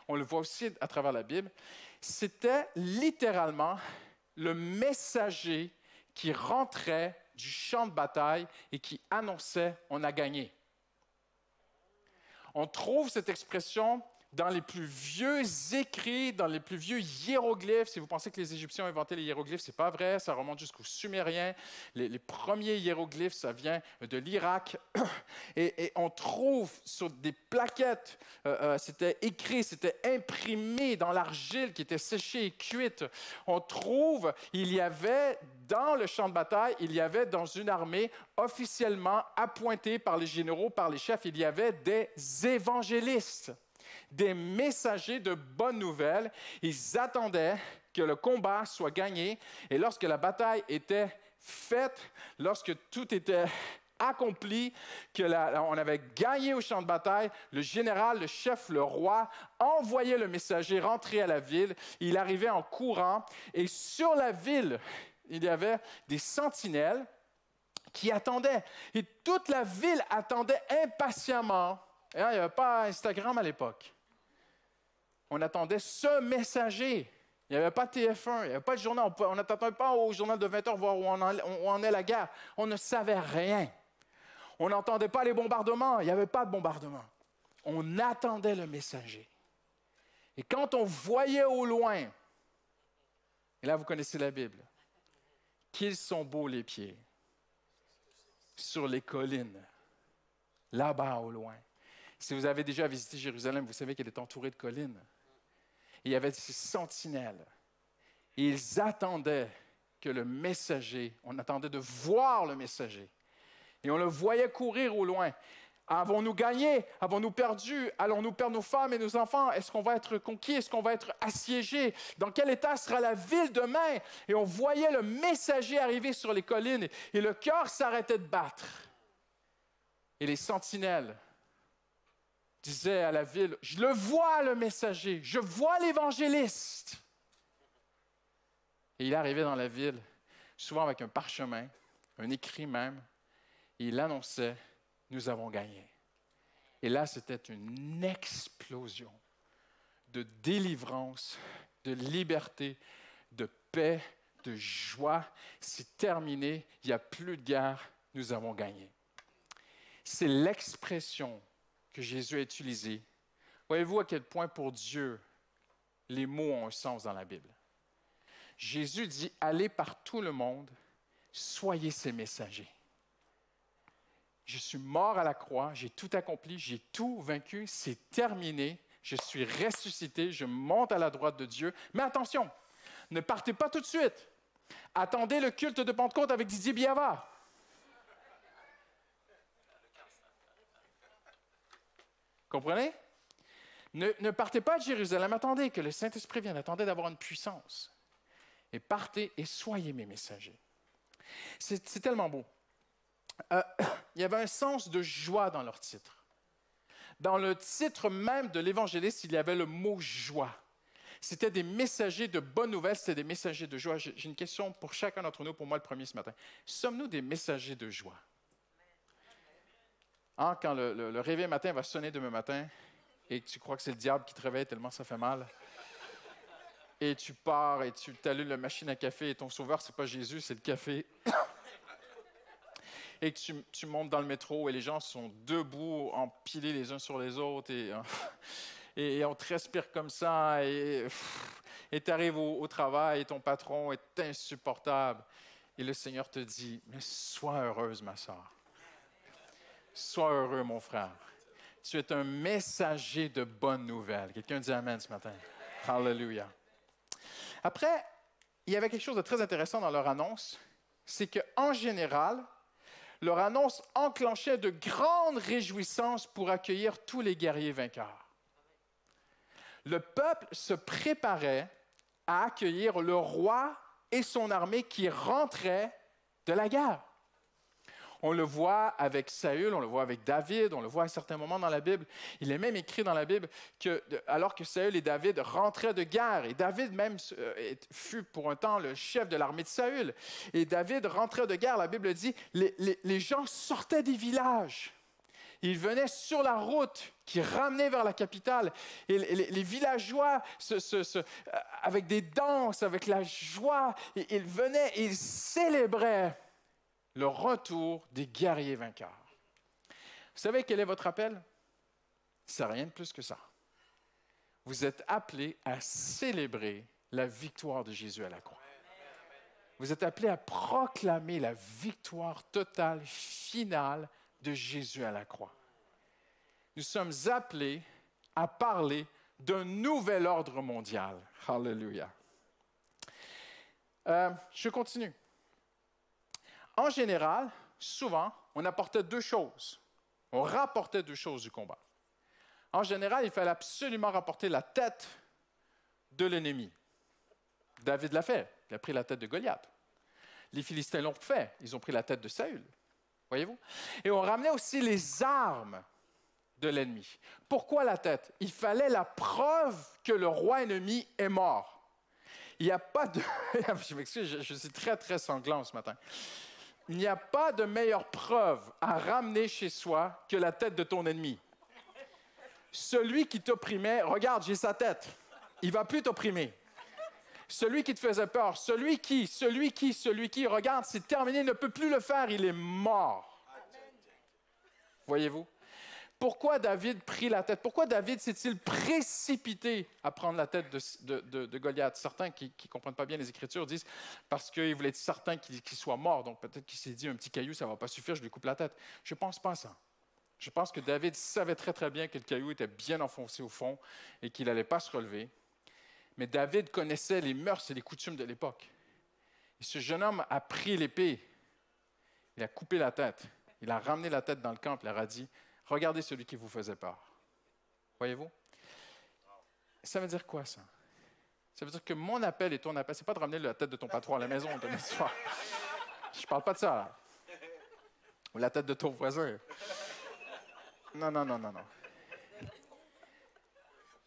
On le voit aussi à travers la Bible. C'était littéralement le messager qui rentrait du champ de bataille et qui annonçait « on a gagné ». On trouve cette expression dans les plus vieux écrits, dans les plus vieux hiéroglyphes. Si vous pensez que les Égyptiens ont inventé les hiéroglyphes, ce n'est pas vrai, ça remonte jusqu'aux Sumériens. Les premiers hiéroglyphes, ça vient de l'Irak. Et on trouve sur des plaquettes, c'était écrit, c'était imprimé dans l'argile qui était séchée et cuite. On trouve, il y avait dans le champ de bataille, il y avait dans une armée officiellement appointée par les généraux, par les chefs, il y avait des évangélistes. Des messagers de bonnes nouvelles. Ils attendaient que le combat soit gagné. Et lorsque la bataille était faite, lorsque tout était accompli, on avait gagné au champ de bataille, le général, le chef, le roi envoyait le messager rentrer à la ville. Il arrivait en courant. Et sur la ville, il y avait des sentinelles qui attendaient. Et toute la ville attendait impatiemment. Il n'y avait pas Instagram à l'époque. On attendait ce messager. Il n'y avait pas TF1, il n'y avait pas de journal. On n'attendait pas au journal de 20 heures voir où en est la guerre. On ne savait rien. On n'entendait pas les bombardements. Il n'y avait pas de bombardement. On attendait le messager. Et quand on voyait au loin, et là vous connaissez la Bible, qu'ils sont beaux les pieds sur les collines, là-bas au loin. Si vous avez déjà visité Jérusalem, vous savez qu'elle est entourée de collines. Et il y avait ces sentinelles. Et ils attendaient que le messager, on attendait de voir le messager. Et on le voyait courir au loin. Avons-nous gagné? Avons-nous perdu? Allons-nous perdre nos femmes et nos enfants? Est-ce qu'on va être conquis? Est-ce qu'on va être assiégé? Dans quel état sera la ville demain? Et on voyait le messager arriver sur les collines et le cœur s'arrêtait de battre. Et les sentinelles disait à la ville, je le vois le messager, je vois l'évangéliste. Et il arrivait dans la ville, souvent avec un parchemin, un écrit même, et il annonçait, nous avons gagné. Et là, c'était une explosion de délivrance, de liberté, de paix, de joie. C'est terminé, il n'y a plus de guerre, nous avons gagné. C'est l'expression que Jésus a utilisé. Voyez-vous à quel point pour Dieu, les mots ont un sens dans la Bible. Jésus dit, allez par tout le monde, soyez ses messagers. Je suis mort à la croix, j'ai tout accompli, j'ai tout vaincu, c'est terminé, je suis ressuscité, je monte à la droite de Dieu. Mais attention, ne partez pas tout de suite. Attendez le culte de Pentecôte avec Didier Biava. Comprenez? Ne partez pas de Jérusalem, attendez que le Saint-Esprit vienne, attendez d'avoir une puissance. Et partez et soyez mes messagers. C'est tellement beau. Il y avait un sens de joie dans leur titre. Dans le titre même de l'évangéliste, il y avait le mot joie. C'était des messagers de bonnes nouvelles, c'était des messagers de joie. J'ai une question pour chacun d'entre nous, pour moi le premier ce matin. Sommes-nous des messagers de joie? Hein, quand le réveil matin va sonner demain matin et que tu crois que c'est le diable qui te réveille tellement ça fait mal, et tu pars et tu t'allumes la machine à café et ton sauveur, c'est pas Jésus, c'est le café. Et que tu montes dans le métro et les gens sont debout, empilés les uns sur les autres et on te respire comme ça et tu arrives au travail et ton patron est insupportable. Et le Seigneur te dit, mais sois heureuse ma soeur. Sois heureux mon frère. Tu es un messager de bonnes nouvelles. Quelqu'un dit amen ce matin. Hallelujah. Après, il y avait quelque chose de très intéressant dans leur annonce, c'est qu'en général, leur annonce enclenchait de grandes réjouissances pour accueillir tous les guerriers vainqueurs. Le peuple se préparait à accueillir le roi et son armée qui rentraient de la guerre. On le voit avec Saül, on le voit avec David, on le voit à certains moments dans la Bible. Il est même écrit dans la Bible que, alors que Saül et David rentraient de guerre, et David même fut pour un temps le chef de l'armée de Saül, et David rentrait de guerre, la Bible dit, les gens sortaient des villages. Ils venaient sur la route qui ramenait vers la capitale. Et les villageois, avec des danses, avec la joie, ils venaient et ils célébraient le retour des guerriers vainqueurs. Vous savez quel est votre appel? C'est rien de plus que ça. Vous êtes appelés à célébrer la victoire de Jésus à la croix. Vous êtes appelés à proclamer la victoire totale, finale de Jésus à la croix. Nous sommes appelés à parler d'un nouvel ordre mondial. Alléluia. Je continue. En général, souvent, on apportait deux choses. On rapportait deux choses du combat. En général, il fallait absolument rapporter la tête de l'ennemi. David l'a fait. Il a pris la tête de Goliath. Les Philistins l'ont fait. Ils ont pris la tête de Saül. Voyez-vous? Et on ramenait aussi les armes de l'ennemi. Pourquoi la tête? Il fallait la preuve que le roi ennemi est mort. Il n'y a pas de... Je m'excuse, je suis très, très sanglant ce matin. Il n'y a pas de meilleure preuve à ramener chez soi que la tête de ton ennemi. Celui qui t'opprimait, regarde, j'ai sa tête. Il ne va plus t'opprimer. Celui qui te faisait peur, celui qui, regarde, c'est terminé, il ne peut plus le faire, il est mort. Voyez-vous? Pourquoi David prit la tête? Pourquoi David s'est-il précipité à prendre la tête de Goliath? Certains qui ne comprennent pas bien les Écritures disent parce qu'il voulait être certain qu'il soit mort, donc peut-être qu'il s'est dit un petit caillou, ça ne va pas suffire, je lui coupe la tête. Je ne pense pas à ça. Je pense que David savait très très bien que le caillou était bien enfoncé au fond et qu'il n'allait pas se relever. Mais David connaissait les mœurs et les coutumes de l'époque. Et ce jeune homme a pris l'épée, il a coupé la tête, il a ramené la tête dans le camp, il leur a dit « Regardez celui qui vous faisait peur. » Voyez-vous? Ça veut dire quoi, ça? Ça veut dire que mon appel et ton appel, ce n'est pas de ramener la tête de ton patron à la maison demain soir. Je ne parle pas de ça, là. Ou la tête de ton voisin. Non.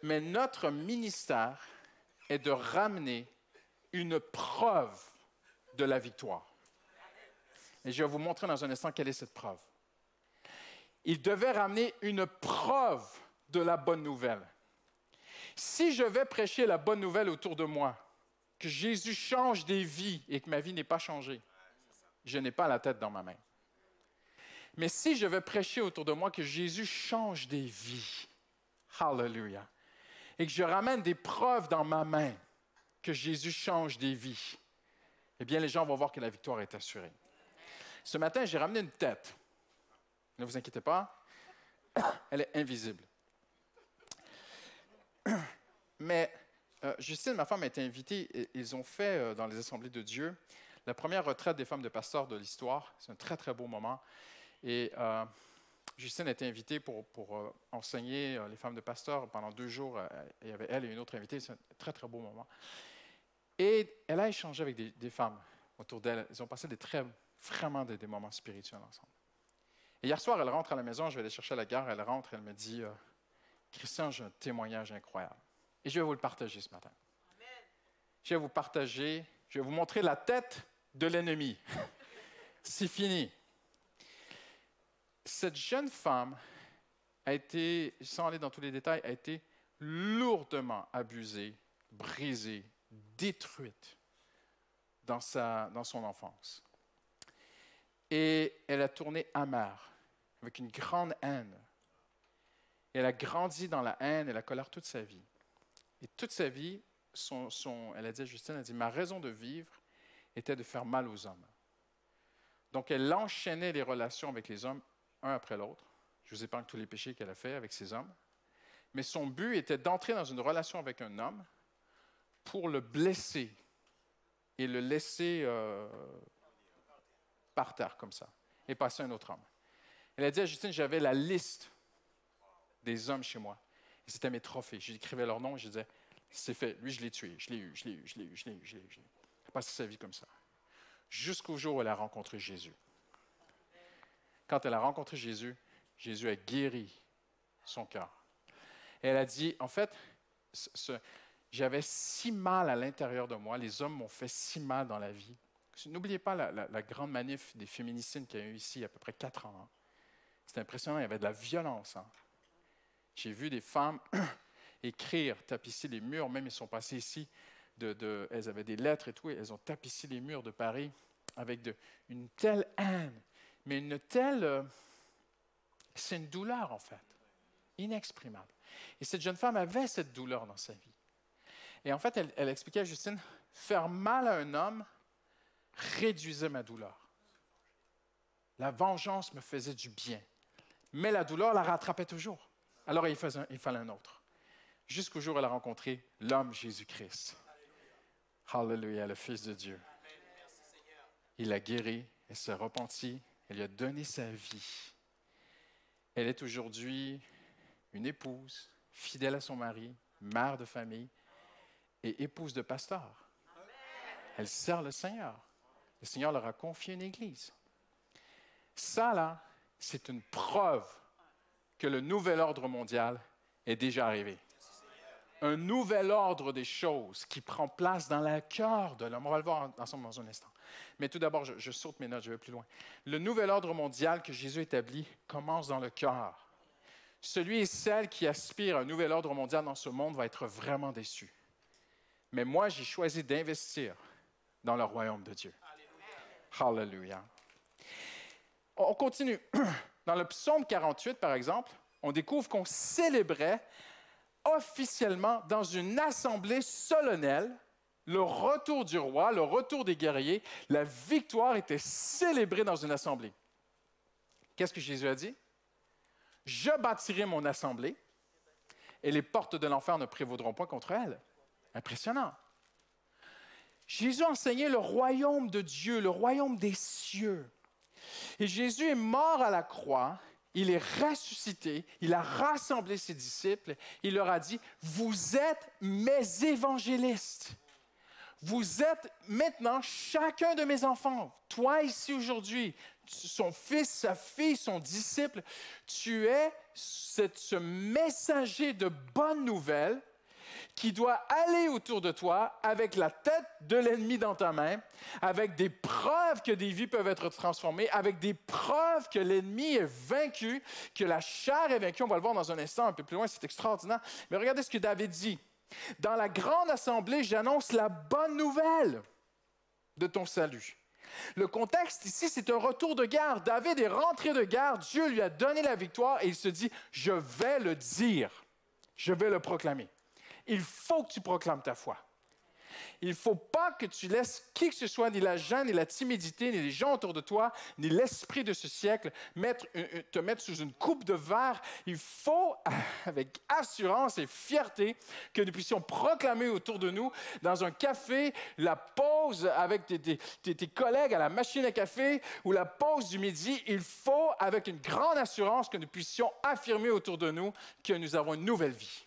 Mais notre ministère est de ramener une preuve de la victoire. Et je vais vous montrer dans un instant quelle est cette preuve. Il devait ramener une preuve de la bonne nouvelle. Si je vais prêcher la bonne nouvelle autour de moi, que Jésus change des vies et que ma vie n'est pas changée, je n'ai pas la tête dans ma main. Mais si je vais prêcher autour de moi que Jésus change des vies, hallelujah, et que je ramène des preuves dans ma main que Jésus change des vies, eh bien, les gens vont voir que la victoire est assurée. Ce matin, j'ai ramené une tête. Ne vous inquiétez pas, elle est invisible. Mais Justine, ma femme, a été invitée, et ils ont fait dans les Assemblées de Dieu la première retraite des femmes de pasteurs de l'histoire. C'est un très, très beau moment. Et Justine a été invitée pour enseigner les femmes de pasteurs pendant 2 jours. Il y avait elle et une autre invitée. C'est un très, très beau moment. Et elle a échangé avec des femmes autour d'elle. Ils ont passé vraiment des moments spirituels ensemble. Et hier soir, elle rentre à la maison, je vais aller chercher à la gare, elle rentre, elle me dit « Christian, j'ai un témoignage incroyable. » Et je vais vous le partager ce matin. Amen. Je vais vous montrer la tête de l'ennemi. C'est fini. Cette jeune femme a été, sans aller dans tous les détails, a été lourdement abusée, brisée, détruite dans son enfance. Et elle a tourné amère, avec une grande haine. Et elle a grandi dans la haine et la colère toute sa vie. Et toute sa vie, elle a dit à Justine, elle a dit, ma raison de vivre était de faire mal aux hommes. Donc, elle enchaînait les relations avec les hommes, un après l'autre. Je vous épargne tous les péchés qu'elle a faits avec ces hommes. Mais son but était d'entrer dans une relation avec un homme pour le blesser et le laisser par terre comme ça. et passer à un autre homme. Elle a dit à Justine, j'avais la liste des hommes chez moi. Et c'était mes trophées. J'écrivais leur nom et je disais, c'est fait. Lui, je l'ai tué. Je l'ai eu. Elle a passé sa vie comme ça. Jusqu'au jour où elle a rencontré Jésus. Quand elle a rencontré Jésus, Jésus a guéri son cœur. Et elle a dit, en fait, j'avais si mal à l'intérieur de moi, les hommes m'ont fait si mal dans la vie. N'oubliez pas la grande manif des féminicides qu'il y a eu ici il y a à peu près 4 ans. Hein. C'était impressionnant, il y avait de la violence. Hein. J'ai vu des femmes écrire, tapisser les murs, même ils sont passés ici, elles avaient des lettres et tout, et elles ont tapissé les murs de Paris avec une telle haine, mais une telle... c'est une douleur en fait, inexprimable. Et cette jeune femme avait cette douleur dans sa vie. Et en fait, elle expliquait à Justine, faire mal à un homme réduisait ma douleur. La vengeance me faisait du bien, mais la douleur la rattrapait toujours. Alors il fallait un autre. Jusqu'au jour où elle a rencontré l'homme Jésus-Christ. Alléluia, le Fils de Dieu. Il l'a guéri, elle s'est repentie, elle lui a donné sa vie. Elle est aujourd'hui une épouse, fidèle à son mari, mère de famille et épouse de pasteur. Elle sert le Seigneur. Le Seigneur leur a confié une église. Ça, là, c'est une preuve que le nouvel ordre mondial est déjà arrivé. Un nouvel ordre des choses qui prend place dans le cœur de l'homme. On va le voir ensemble dans un instant. Mais tout d'abord, je saute mes notes, je vais plus loin. Le nouvel ordre mondial que Jésus établit commence dans le cœur. Celui et celle qui aspire à un nouvel ordre mondial dans ce monde va être vraiment déçu. Mais moi, j'ai choisi d'investir dans le royaume de Dieu. Alléluia. On continue. Dans le psaume 48, par exemple, on découvre qu'on célébrait officiellement dans une assemblée solennelle le retour du roi, le retour des guerriers. La victoire était célébrée dans une assemblée. Qu'est-ce que Jésus a dit? « Je bâtirai mon assemblée et les portes de l'enfer ne prévaudront point contre elle. » Impressionnant. Jésus enseignait le royaume de Dieu, le royaume des cieux. Et Jésus est mort à la croix, il est ressuscité, il a rassemblé ses disciples, il leur a dit, « Vous êtes mes évangélistes. Vous êtes maintenant chacun de mes enfants. Toi ici aujourd'hui, son fils, sa fille, son disciple, tu es ce messager de bonnes nouvelles qui doit aller autour de toi avec la tête de l'ennemi dans ta main, avec des preuves que des vies peuvent être transformées, avec des preuves que l'ennemi est vaincu, que la chair est vaincue. On va le voir dans un instant, un peu plus loin, c'est extraordinaire. Mais regardez ce que David dit. « Dans la grande assemblée, j'annonce la bonne nouvelle de ton salut. » Le contexte ici, c'est un retour de guerre. David est rentré de guerre, Dieu lui a donné la victoire et il se dit, je vais le dire, je vais le proclamer. Il faut que tu proclames ta foi. Il ne faut pas que tu laisses qui que ce soit, ni la gêne, ni la timidité, ni les gens autour de toi, ni l'esprit de ce siècle, te mettre sous une coupe de verre. Il faut, avec assurance et fierté, que nous puissions proclamer autour de nous, dans un café, la pause avec tes collègues à la machine à café ou la pause du midi. Il faut, avec une grande assurance, que nous puissions affirmer autour de nous que nous avons une nouvelle vie.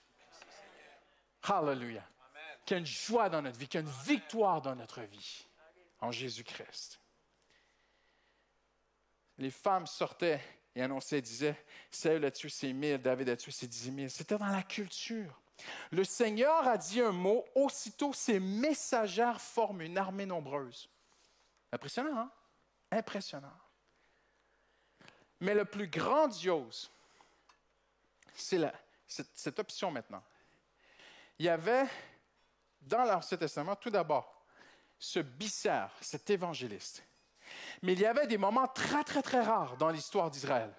Hallelujah. Qu'il y a une joie dans notre vie, qu'il y a une victoire dans notre vie, en Jésus-Christ. Les femmes sortaient et annonçaient, disaient, Saül a tué ses 1000, David a tué ses 10 000. C'était dans la culture. Le Seigneur a dit un mot, aussitôt ses messagères forment une armée nombreuse. Impressionnant, hein? Impressionnant. Mais le plus grandiose, c'est cette option maintenant. Il y avait, dans l'Ancien Testament, tout d'abord, ce bicère, cet évangéliste. Mais il y avait des moments très, très, très rares dans l'histoire d'Israël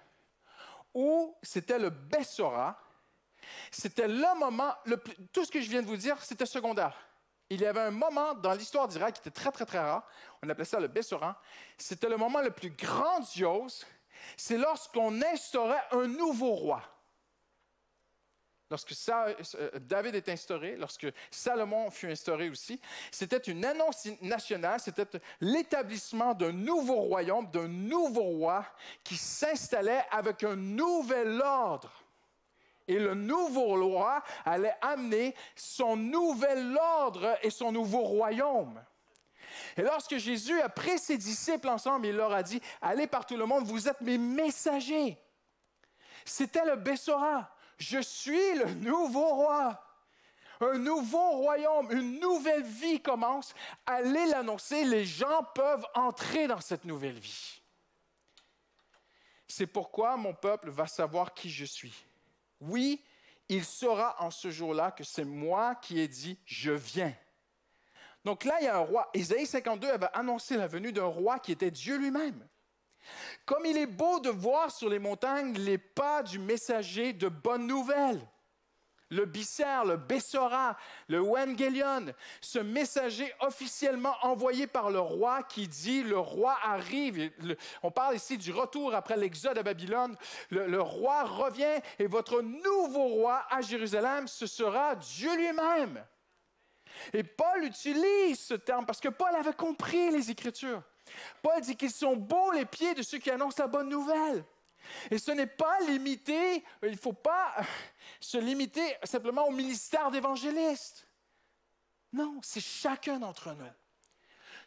où c'était le Bessorah, c'était le moment, tout ce que je viens de vous dire, c'était secondaire. Il y avait un moment dans l'histoire d'Israël qui était très, très, très rare, on appelait ça le Bessorah, c'était le moment le plus grandiose, c'est lorsqu'on instaurait un nouveau roi. lorsque David est instauré, lorsque Salomon fut instauré aussi, c'était une annonce nationale, c'était l'établissement d'un nouveau royaume, d'un nouveau roi qui s'installait avec un nouvel ordre. Et le nouveau roi allait amener son nouvel ordre et son nouveau royaume. Et lorsque Jésus a pris ses disciples ensemble, il leur a dit, « Allez par tout le monde, vous êtes mes messagers. » C'était le Bessorah. Je suis le nouveau roi. Un nouveau royaume, une nouvelle vie commence. Allez l'annoncer, les gens peuvent entrer dans cette nouvelle vie. C'est pourquoi mon peuple va savoir qui je suis. Oui, il saura en ce jour-là que c'est moi qui ai dit « Je viens ». Donc là, il y a un roi. Ésaïe 52 avait annoncé la venue d'un roi qui était Dieu lui-même. Comme il est beau de voir sur les montagnes les pas du messager de bonnes nouvelles. Le Bisser, le Bessorah, le Wengelion, ce messager officiellement envoyé par le roi qui dit « Le roi arrive ». On parle ici du retour après l'exode à Babylone. Le roi revient et votre nouveau roi à Jérusalem, ce sera Dieu lui-même. Et Paul utilise ce terme parce que Paul avait compris les Écritures. Paul dit qu'ils sont beaux les pieds de ceux qui annoncent la bonne nouvelle. Et ce n'est pas limité, il ne faut pas se limiter simplement au ministère d'évangéliste. Non, c'est chacun d'entre nous.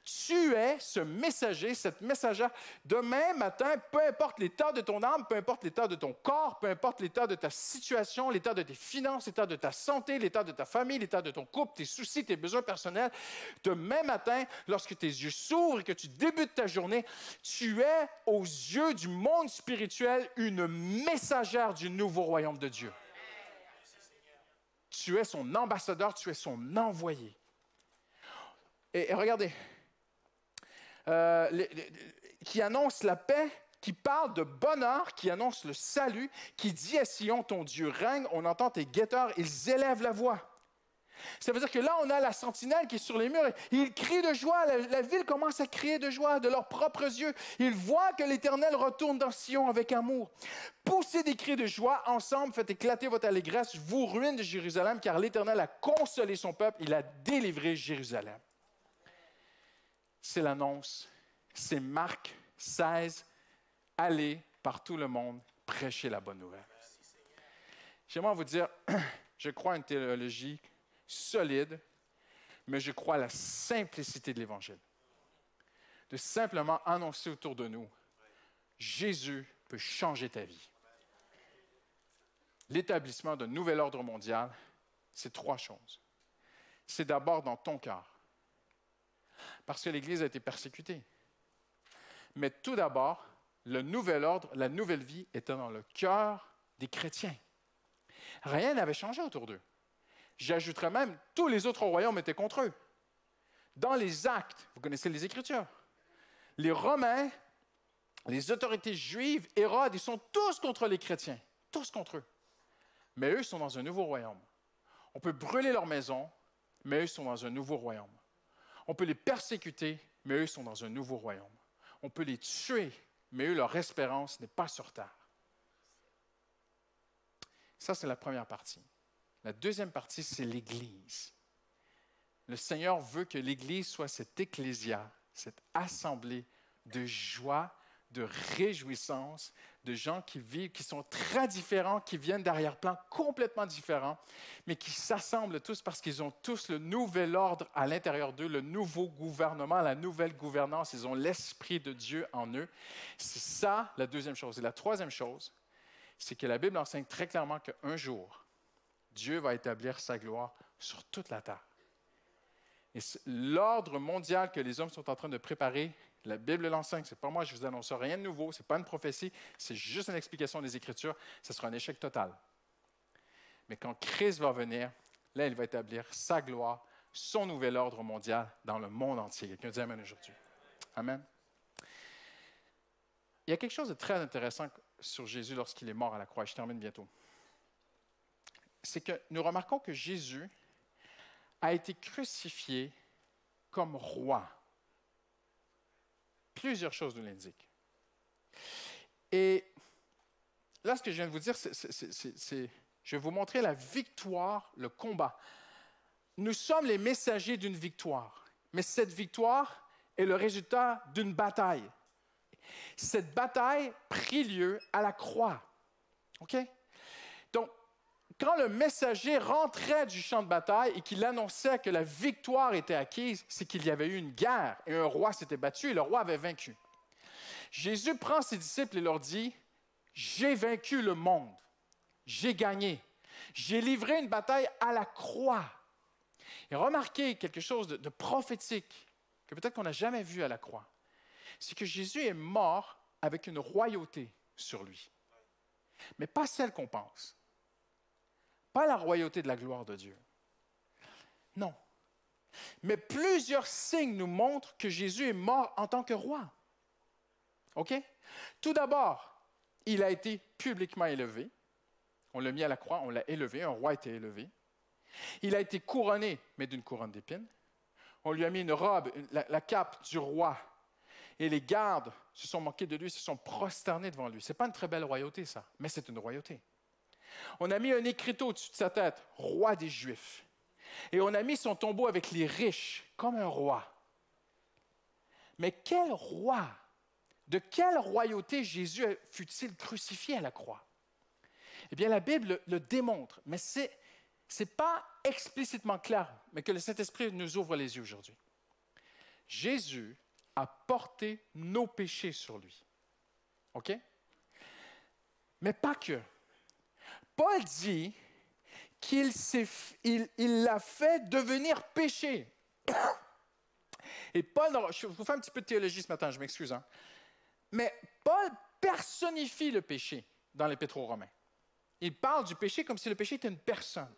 Tu es ce messager, cette messagère. Demain matin, peu importe l'état de ton âme, peu importe l'état de ton corps, peu importe l'état de ta situation, l'état de tes finances, l'état de ta santé, l'état de ta famille, l'état de ton couple, tes soucis, tes besoins personnels, demain matin, lorsque tes yeux s'ouvrent et que tu débutes ta journée, tu es aux yeux du monde spirituel une messagère du nouveau royaume de Dieu. Tu es son ambassadeur, tu es son envoyé. Et regardez, qui annonce la paix, qui parle de bonheur, qui annonce le salut, qui dit à Sion, ton Dieu règne, on entend tes guetteurs, ils élèvent la voix. Ça veut dire que là, on a la sentinelle qui est sur les murs, et ils crient de joie, la ville commence à crier de joie de leurs propres yeux. Ils voient que l'Éternel retourne dans Sion avec amour. Poussez des cris de joie, ensemble, faites éclater votre allégresse, vous ruines de Jérusalem, car l'Éternel a consolé son peuple, il a délivré Jérusalem. C'est l'annonce, c'est Marc 16, allez par tout le monde, prêcher la bonne nouvelle. J'aimerais vous dire, je crois à une théologie solide, mais je crois à la simplicité de l'Évangile. De simplement annoncer autour de nous, Jésus peut changer ta vie. L'établissement d'un nouvel ordre mondial, c'est 3 choses. C'est d'abord dans ton cœur. Parce que l'Église a été persécutée. Mais tout d'abord, le nouvel ordre, la nouvelle vie était dans le cœur des chrétiens. Rien n'avait changé autour d'eux. J'ajouterais même, tous les autres royaumes étaient contre eux. Dans les Actes, vous connaissez les Écritures, les Romains, les autorités juives, Hérode, ils sont tous contre les chrétiens, tous contre eux. Mais eux sont dans un nouveau royaume. On peut brûler leur maison, mais eux sont dans un nouveau royaume. On peut les persécuter, mais eux sont dans un nouveau royaume. On peut les tuer, mais eux, leur espérance n'est pas sur terre. Ça, c'est la première partie. La deuxième partie, c'est l'Église. Le Seigneur veut que l'Église soit cette ecclésia, cette assemblée de joie, de réjouissance, de gens qui vivent, qui sont très différents, qui viennent d'arrière-plans complètement différents, mais qui s'assemblent tous parce qu'ils ont tous le nouvel ordre à l'intérieur d'eux, le nouveau gouvernement, la nouvelle gouvernance, ils ont l'Esprit de Dieu en eux. C'est ça la deuxième chose. Et la troisième chose, c'est que la Bible enseigne très clairement qu'un jour, Dieu va établir sa gloire sur toute la terre. Et l'ordre mondial que les hommes sont en train de préparer, la Bible l'enseigne, ce n'est pas moi, je ne vous annonce rien de nouveau, ce n'est pas une prophétie, c'est juste une explication des Écritures, ce sera un échec total. Mais quand Christ va venir, là, il va établir sa gloire, son nouvel ordre mondial dans le monde entier. Quelqu'un dit Amen aujourd'hui. Amen. Il y a quelque chose de très intéressant sur Jésus lorsqu'il est mort à la croix. Je termine bientôt. C'est que nous remarquons que Jésus a été crucifié comme roi. Plusieurs choses nous l'indiquent. Et là, ce que je viens de vous dire, Je vais vous montrer la victoire, le combat. Nous sommes les messagers d'une victoire, mais cette victoire est le résultat d'une bataille. Cette bataille prit lieu à la croix. OK? Donc, quand le messager rentrait du champ de bataille et qu'il annonçait que la victoire était acquise, c'est qu'il y avait eu une guerre et un roi s'était battu et le roi avait vaincu. Jésus prend ses disciples et leur dit, « J'ai vaincu le monde. J'ai gagné. J'ai livré une bataille à la croix. » Et remarquez quelque chose de prophétique que peut-être qu'on n'a jamais vu à la croix. C'est que Jésus est mort avec une royauté sur lui. Mais pas celle qu'on pense. Pas la royauté de la gloire de Dieu. Non. Mais plusieurs signes nous montrent que Jésus est mort en tant que roi. OK? Tout d'abord, il a été publiquement élevé. On l'a mis à la croix, on l'a élevé, un roi a été élevé. Il a été couronné, mais d'une couronne d'épines. On lui a mis une robe, la cape du roi. Et les gardes se sont moqués de lui, se sont prosternés devant lui. Ce n'est pas une très belle royauté, ça, mais c'est une royauté. On a mis un écriteau au-dessus de sa tête, roi des Juifs. Et on a mis son tombeau avec les riches, comme un roi. Mais quel roi? De quelle royauté Jésus fut-il crucifié à la croix? Eh bien, la Bible le démontre, mais ce n'est pas explicitement clair, mais que le Saint-Esprit nous ouvre les yeux aujourd'hui. Jésus a porté nos péchés sur lui. OK? Mais pas que. Paul dit qu'il l'a fait devenir péché. Et Paul, je vous fais un petit peu de théologie ce matin, je m'excuse. Hein? Mais Paul personnifie le péché dans l'Épître aux Romains. Il parle du péché comme si le péché était une personne.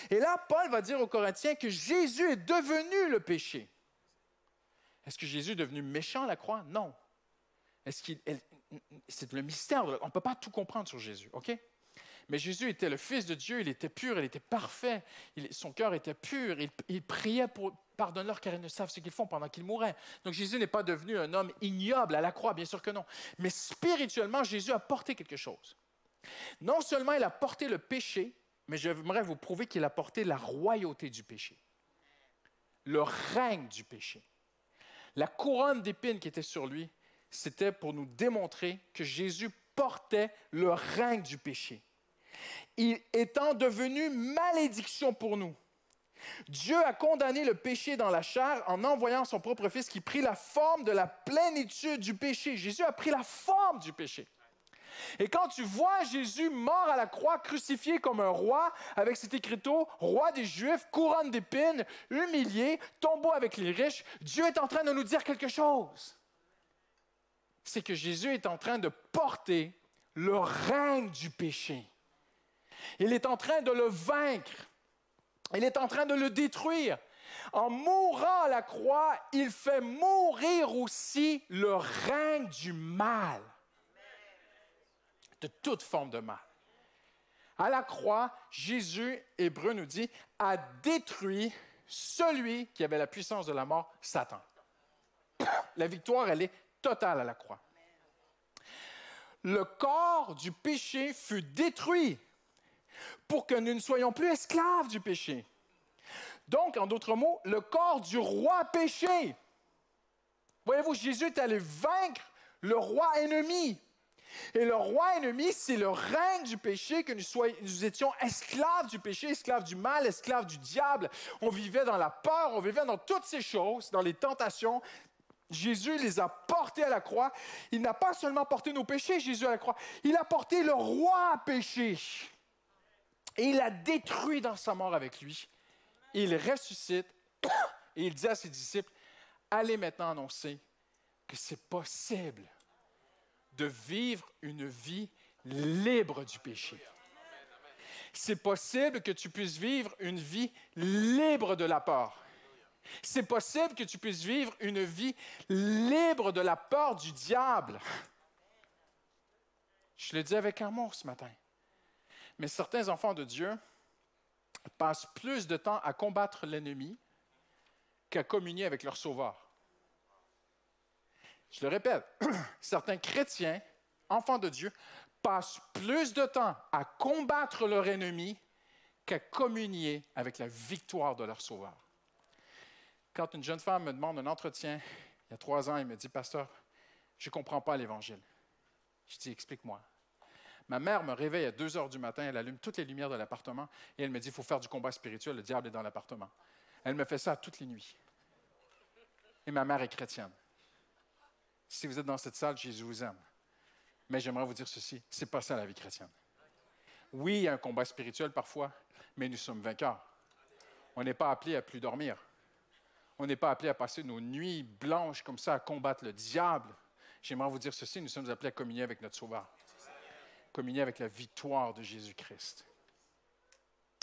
Et là, Paul va dire aux Corinthiens que Jésus est devenu le péché. Est-ce que Jésus est devenu méchant à la croix? Non. C'est le mystère. On ne peut pas tout comprendre sur Jésus, OK? Mais Jésus était le Fils de Dieu, il était pur, il était parfait, son cœur était pur, il priait pour « pardonne-leur car ils ne savent ce qu'ils font » pendant qu'il mourait. Donc Jésus n'est pas devenu un homme ignoble à la croix, bien sûr que non. Mais spirituellement, Jésus a porté quelque chose. Non seulement il a porté le péché, mais j'aimerais vous prouver qu'il a porté la royauté du péché, le règne du péché. La couronne d'épines qui était sur lui, c'était pour nous démontrer que Jésus portait le règne du péché. Il étant devenu malédiction pour nous. Dieu a condamné le péché dans la chair en envoyant son propre Fils qui prit la forme de la plénitude du péché. Jésus a pris la forme du péché. Et quand tu vois Jésus mort à la croix, crucifié comme un roi, avec cet écriteau, roi des Juifs, couronne d'épines, humilié, tombeau avec les riches, Dieu est en train de nous dire quelque chose. C'est que Jésus est en train de porter le règne du péché. Il est en train de le vaincre. Il est en train de le détruire. En mourant à la croix, il fait mourir aussi le règne du mal. De toute forme de mal. À la croix, Jésus, Hébreu nous dit, a détruit celui qui avait la puissance de la mort, Satan. La victoire, elle est totale à la croix. Le corps du péché fut détruit pour que nous ne soyons plus esclaves du péché. Donc, en d'autres mots, le corps du roi péché. Voyez-vous, Jésus est allé vaincre le roi ennemi. Et le roi ennemi, c'est le règne du péché, que nous étions esclaves du péché, esclaves du mal, esclaves du diable. On vivait dans la peur, on vivait dans toutes ces choses, dans les tentations. Jésus les a portés à la croix. Il n'a pas seulement porté nos péchés, Jésus, à la croix. Il a porté le roi péché. Et il l'a détruit dans sa mort avec lui. Il ressuscite et il dit à ses disciples, allez maintenant annoncer que c'est possible de vivre une vie libre du péché. C'est possible que tu puisses vivre une vie libre de la peur. C'est possible que tu puisses vivre une vie libre de la peur du diable. Je le dis avec amour ce matin. Mais certains enfants de Dieu passent plus de temps à combattre l'ennemi qu'à communier avec leur Sauveur. Je le répète, certains chrétiens, enfants de Dieu, passent plus de temps à combattre leur ennemi qu'à communier avec la victoire de leur Sauveur. Quand une jeune femme me demande un entretien, il y a 3 ans, elle me dit, « Pasteur, je ne comprends pas l'Évangile. » Je dis, « Explique-moi. » Ma mère me réveille à 2 heures du matin, elle allume toutes les lumières de l'appartement et elle me dit, « Il faut faire du combat spirituel, le diable est dans l'appartement. » Elle me fait ça toutes les nuits. Et ma mère est chrétienne. Si vous êtes dans cette salle, Jésus vous aime. Mais j'aimerais vous dire ceci, ce n'est pas ça la vie chrétienne. Oui, il y a un combat spirituel parfois, mais nous sommes vainqueurs. On n'est pas appelé à plus dormir. On n'est pas appelé à passer nos nuits blanches comme ça, à combattre le diable. J'aimerais vous dire ceci, nous sommes appelés à communier avec notre Sauveur. Communier avec la victoire de Jésus-Christ.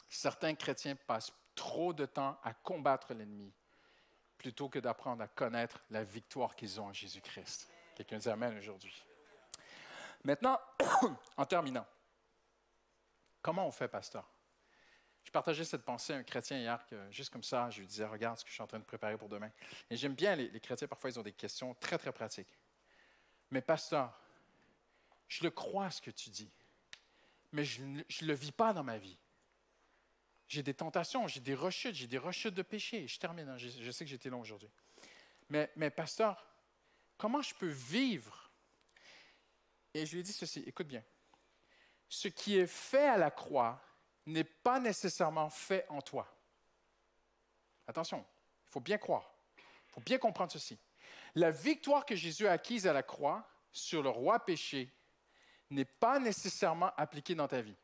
Certains chrétiens passent trop de temps à combattre l'ennemi plutôt que d'apprendre à connaître la victoire qu'ils ont en Jésus-Christ. Quelqu'un dit Amen aujourd'hui. Maintenant, en terminant, comment on fait, pasteur? Je partageais cette pensée à un chrétien hier, que, juste comme ça, je lui disais, regarde ce que je suis en train de préparer pour demain. Et j'aime bien les chrétiens, parfois ils ont des questions très, très pratiques. Mais pasteur, je le crois ce que tu dis, mais je ne le vis pas dans ma vie. J'ai des tentations, j'ai des rechutes de péché. Je termine, hein, je sais que j'étais long aujourd'hui. Mais pasteur, comment je peux vivre? Et je lui ai dit ceci, écoute bien. Ce qui est fait à la croix n'est pas nécessairement fait en toi. Attention, il faut bien croire, il faut bien comprendre ceci. La victoire que Jésus a acquise à la croix sur le roi péché n'est pas nécessairement appliquée dans ta vie.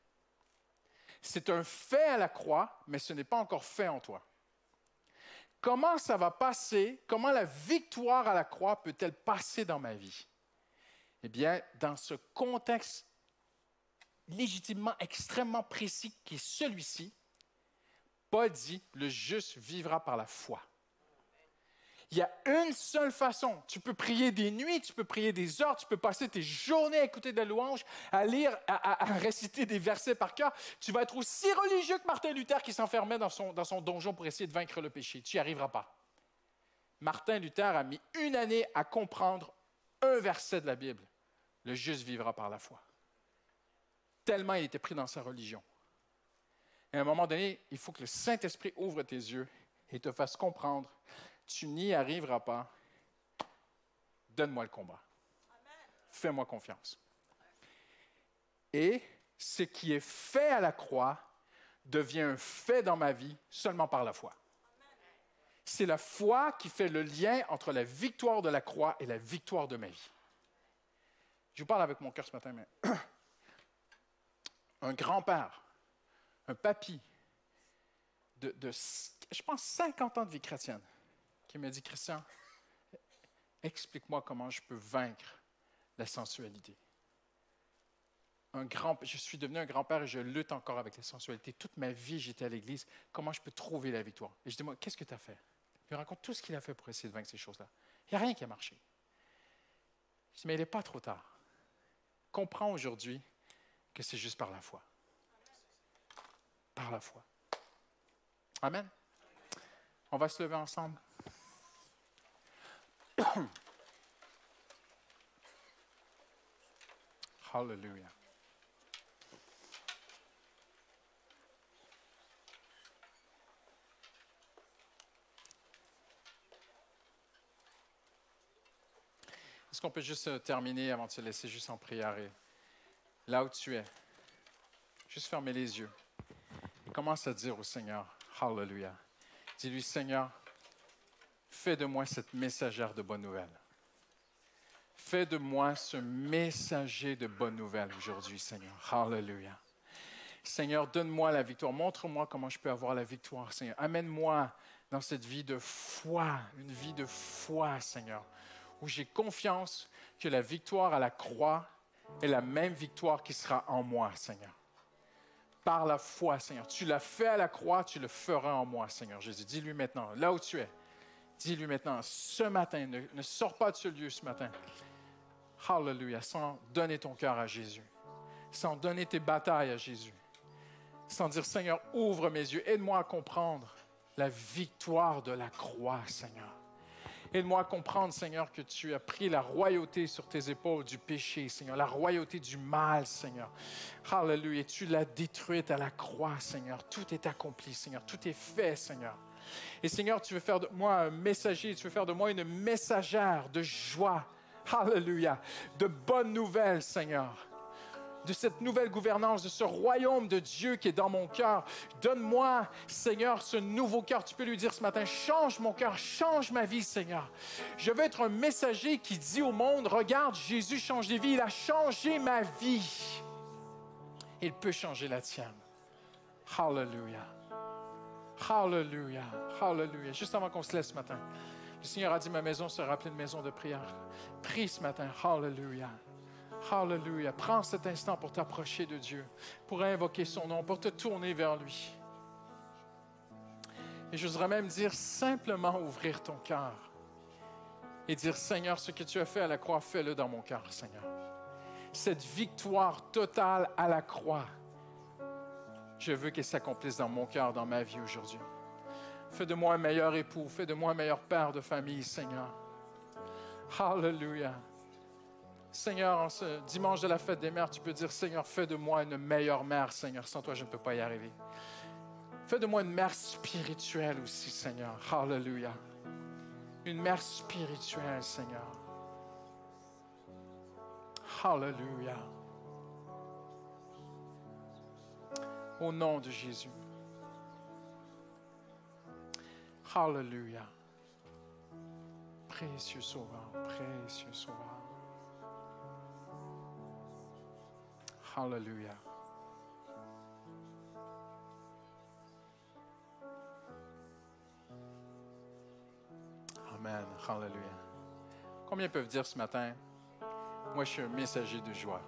C'est un fait à la croix, mais ce n'est pas encore fait en toi. Comment ça va passer? Comment la victoire à la croix peut-elle passer dans ma vie? Eh bien, dans ce contexte légitimement extrêmement précis qui est celui-ci, Paul dit, le juste vivra par la foi. Il y a une seule façon. Tu peux prier des nuits, tu peux prier des heures, tu peux passer tes journées à écouter des louanges, à lire, à réciter des versets par cœur. Tu vas être aussi religieux que Martin Luther qui s'enfermait dans son donjon pour essayer de vaincre le péché. Tu n'y arriveras pas. Martin Luther a mis 1 année à comprendre un verset de la Bible. Le juste vivra par la foi. Tellement il était pris dans sa religion. Et à un moment donné, il faut que le Saint-Esprit ouvre tes yeux et te fasse comprendre. Tu n'y arriveras pas. Donne-moi le combat. Fais-moi confiance. Et ce qui est fait à la croix devient un fait dans ma vie seulement par la foi. C'est la foi qui fait le lien entre la victoire de la croix et la victoire de ma vie. Je vous parle avec mon cœur ce matin, mais un grand-père, un papy de, je pense, 50 ans de vie chrétienne, qui me dit, Christian, explique-moi comment je peux vaincre la sensualité. Je suis devenu un grand-père et je lutte encore avec la sensualité. Toute ma vie, j'étais à l'église. Comment je peux trouver la victoire? Et je dis, moi, qu'est-ce que tu as fait? Il me raconte tout ce qu'il a fait pour essayer de vaincre ces choses-là. Il n'y a rien qui a marché. Je dis, mais il n'est pas trop tard. Comprends aujourd'hui que c'est juste par la foi. Par la foi. Amen. On va se lever ensemble. Hallelujah. Est-ce qu'on peut juste terminer avant de se laisser juste en prière? Et là où tu es, juste fermer les yeux. Et commence à dire au Seigneur, Hallelujah. Dis-lui, Seigneur, fais de moi cette messagère de bonne nouvelle. Fais de moi ce messager de bonne nouvelle aujourd'hui, Seigneur. Hallelujah. Seigneur, donne-moi la victoire. Montre-moi comment je peux avoir la victoire, Seigneur. Amène-moi dans cette vie de foi, une vie de foi, Seigneur, où j'ai confiance que la victoire à la croix est la même victoire qui sera en moi, Seigneur. Par la foi, Seigneur. Tu l'as fait à la croix, tu le feras en moi, Seigneur Jésus. Dis-lui maintenant, là où tu es, dis-lui maintenant, ce matin, ne sors pas de ce lieu ce matin. Hallelujah, sans donner ton cœur à Jésus, sans donner tes batailles à Jésus, sans dire, Seigneur, ouvre mes yeux, aide-moi à comprendre la victoire de la croix, Seigneur. Aide-moi à comprendre, Seigneur, que tu as pris la royauté sur tes épaules du péché, Seigneur, la royauté du mal, Seigneur. Alléluia. Et tu l'as détruite à la croix, Seigneur. Tout est accompli, Seigneur. Tout est fait, Seigneur. Et Seigneur, tu veux faire de moi un messager, tu veux faire de moi une messagère de joie. Alléluia. De bonnes nouvelles, Seigneur. De cette nouvelle gouvernance, de ce royaume de Dieu qui est dans mon cœur. Donne-moi, Seigneur, ce nouveau cœur. Tu peux lui dire ce matin, change mon cœur, change ma vie, Seigneur. Je veux être un messager qui dit au monde, regarde, Jésus change des vies, il a changé ma vie. Il peut changer la tienne. Hallelujah. Hallelujah. Hallelujah. Juste avant qu'on se laisse ce matin, le Seigneur a dit, ma maison sera pleine de maisons de prière. Prie ce matin. Hallelujah. Hallelujah. Prends cet instant pour t'approcher de Dieu, pour invoquer son nom, pour te tourner vers lui. Et j'oserais même dire simplement ouvrir ton cœur et dire, Seigneur, ce que tu as fait à la croix, fais-le dans mon cœur, Seigneur. Cette victoire totale à la croix, je veux qu'elle s'accomplisse dans mon cœur, dans ma vie aujourd'hui. Fais de moi un meilleur époux, fais de moi un meilleur père de famille, Seigneur. Hallelujah. Seigneur, en ce dimanche de la fête des mères, tu peux dire, Seigneur, fais de moi une meilleure mère, Seigneur. Sans toi, je ne peux pas y arriver. Fais de moi une mère spirituelle aussi, Seigneur. Hallelujah. Une mère spirituelle, Seigneur. Hallelujah. Au nom de Jésus. Hallelujah. Précieux Sauveur, précieux Sauveur. Hallelujah. Amen. Hallelujah. Combien peuvent dire ce matin, moi je suis un messager de joie?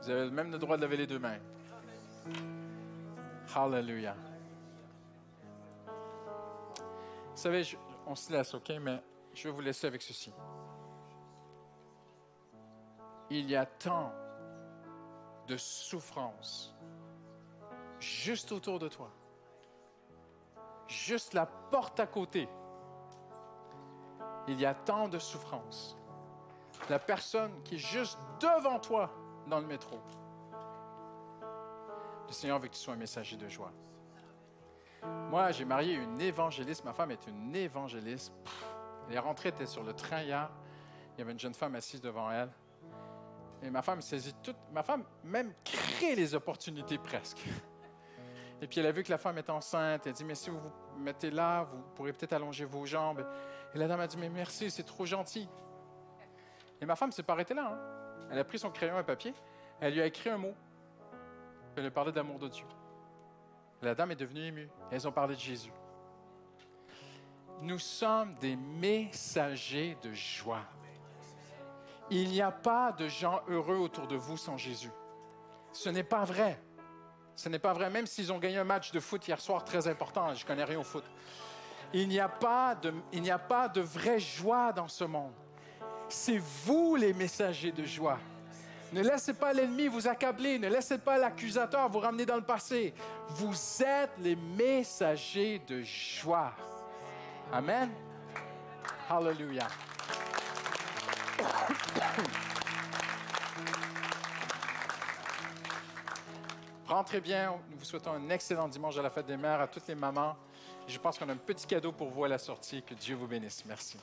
Vous avez même le droit de lever les deux mains. Hallelujah. Vous savez, on se laisse, OK? Mais je vais vous laisser avec ceci. Il y a tant de souffrance juste autour de toi. Juste la porte à côté. Il y a tant de souffrance. La personne qui est juste devant toi dans le métro. Le Seigneur veut que tu sois un messager de joie. Moi, j'ai marié une évangéliste. Ma femme est une évangéliste. Elle est rentrée, elle était sur le train hier. Il y avait une jeune femme assise devant elle. Et ma femme saisit tout. Ma femme même crée les opportunités presque. Et puis elle a vu que la femme est enceinte. Elle dit, mais si vous vous mettez là, vous pourrez peut-être allonger vos jambes. Et la dame a dit, mais merci, c'est trop gentil. Et ma femme ne s'est pas arrêtée là. Hein. Elle a pris son crayon et un papier. Elle lui a écrit un mot. Elle lui a parlé d'amour de Dieu. La dame est devenue émue. Et elles ont parlé de Jésus. Nous sommes des messagers de joie. Il n'y a pas de gens heureux autour de vous sans Jésus. Ce n'est pas vrai. Ce n'est pas vrai, même s'ils ont gagné un match de foot hier soir très important. Je ne connais rien au foot. Il n'y a pas de vraie joie dans ce monde. C'est vous les messagers de joie. Ne laissez pas l'ennemi vous accabler. Ne laissez pas l'accusateur vous ramener dans le passé. Vous êtes les messagers de joie. Amen. Hallelujah. Rentrez bien. Nous vous souhaitons un excellent dimanche à la fête des mères, à toutes les mamans. Je pense qu'on a un petit cadeau pour vous à la sortie. Que Dieu vous bénisse. Merci.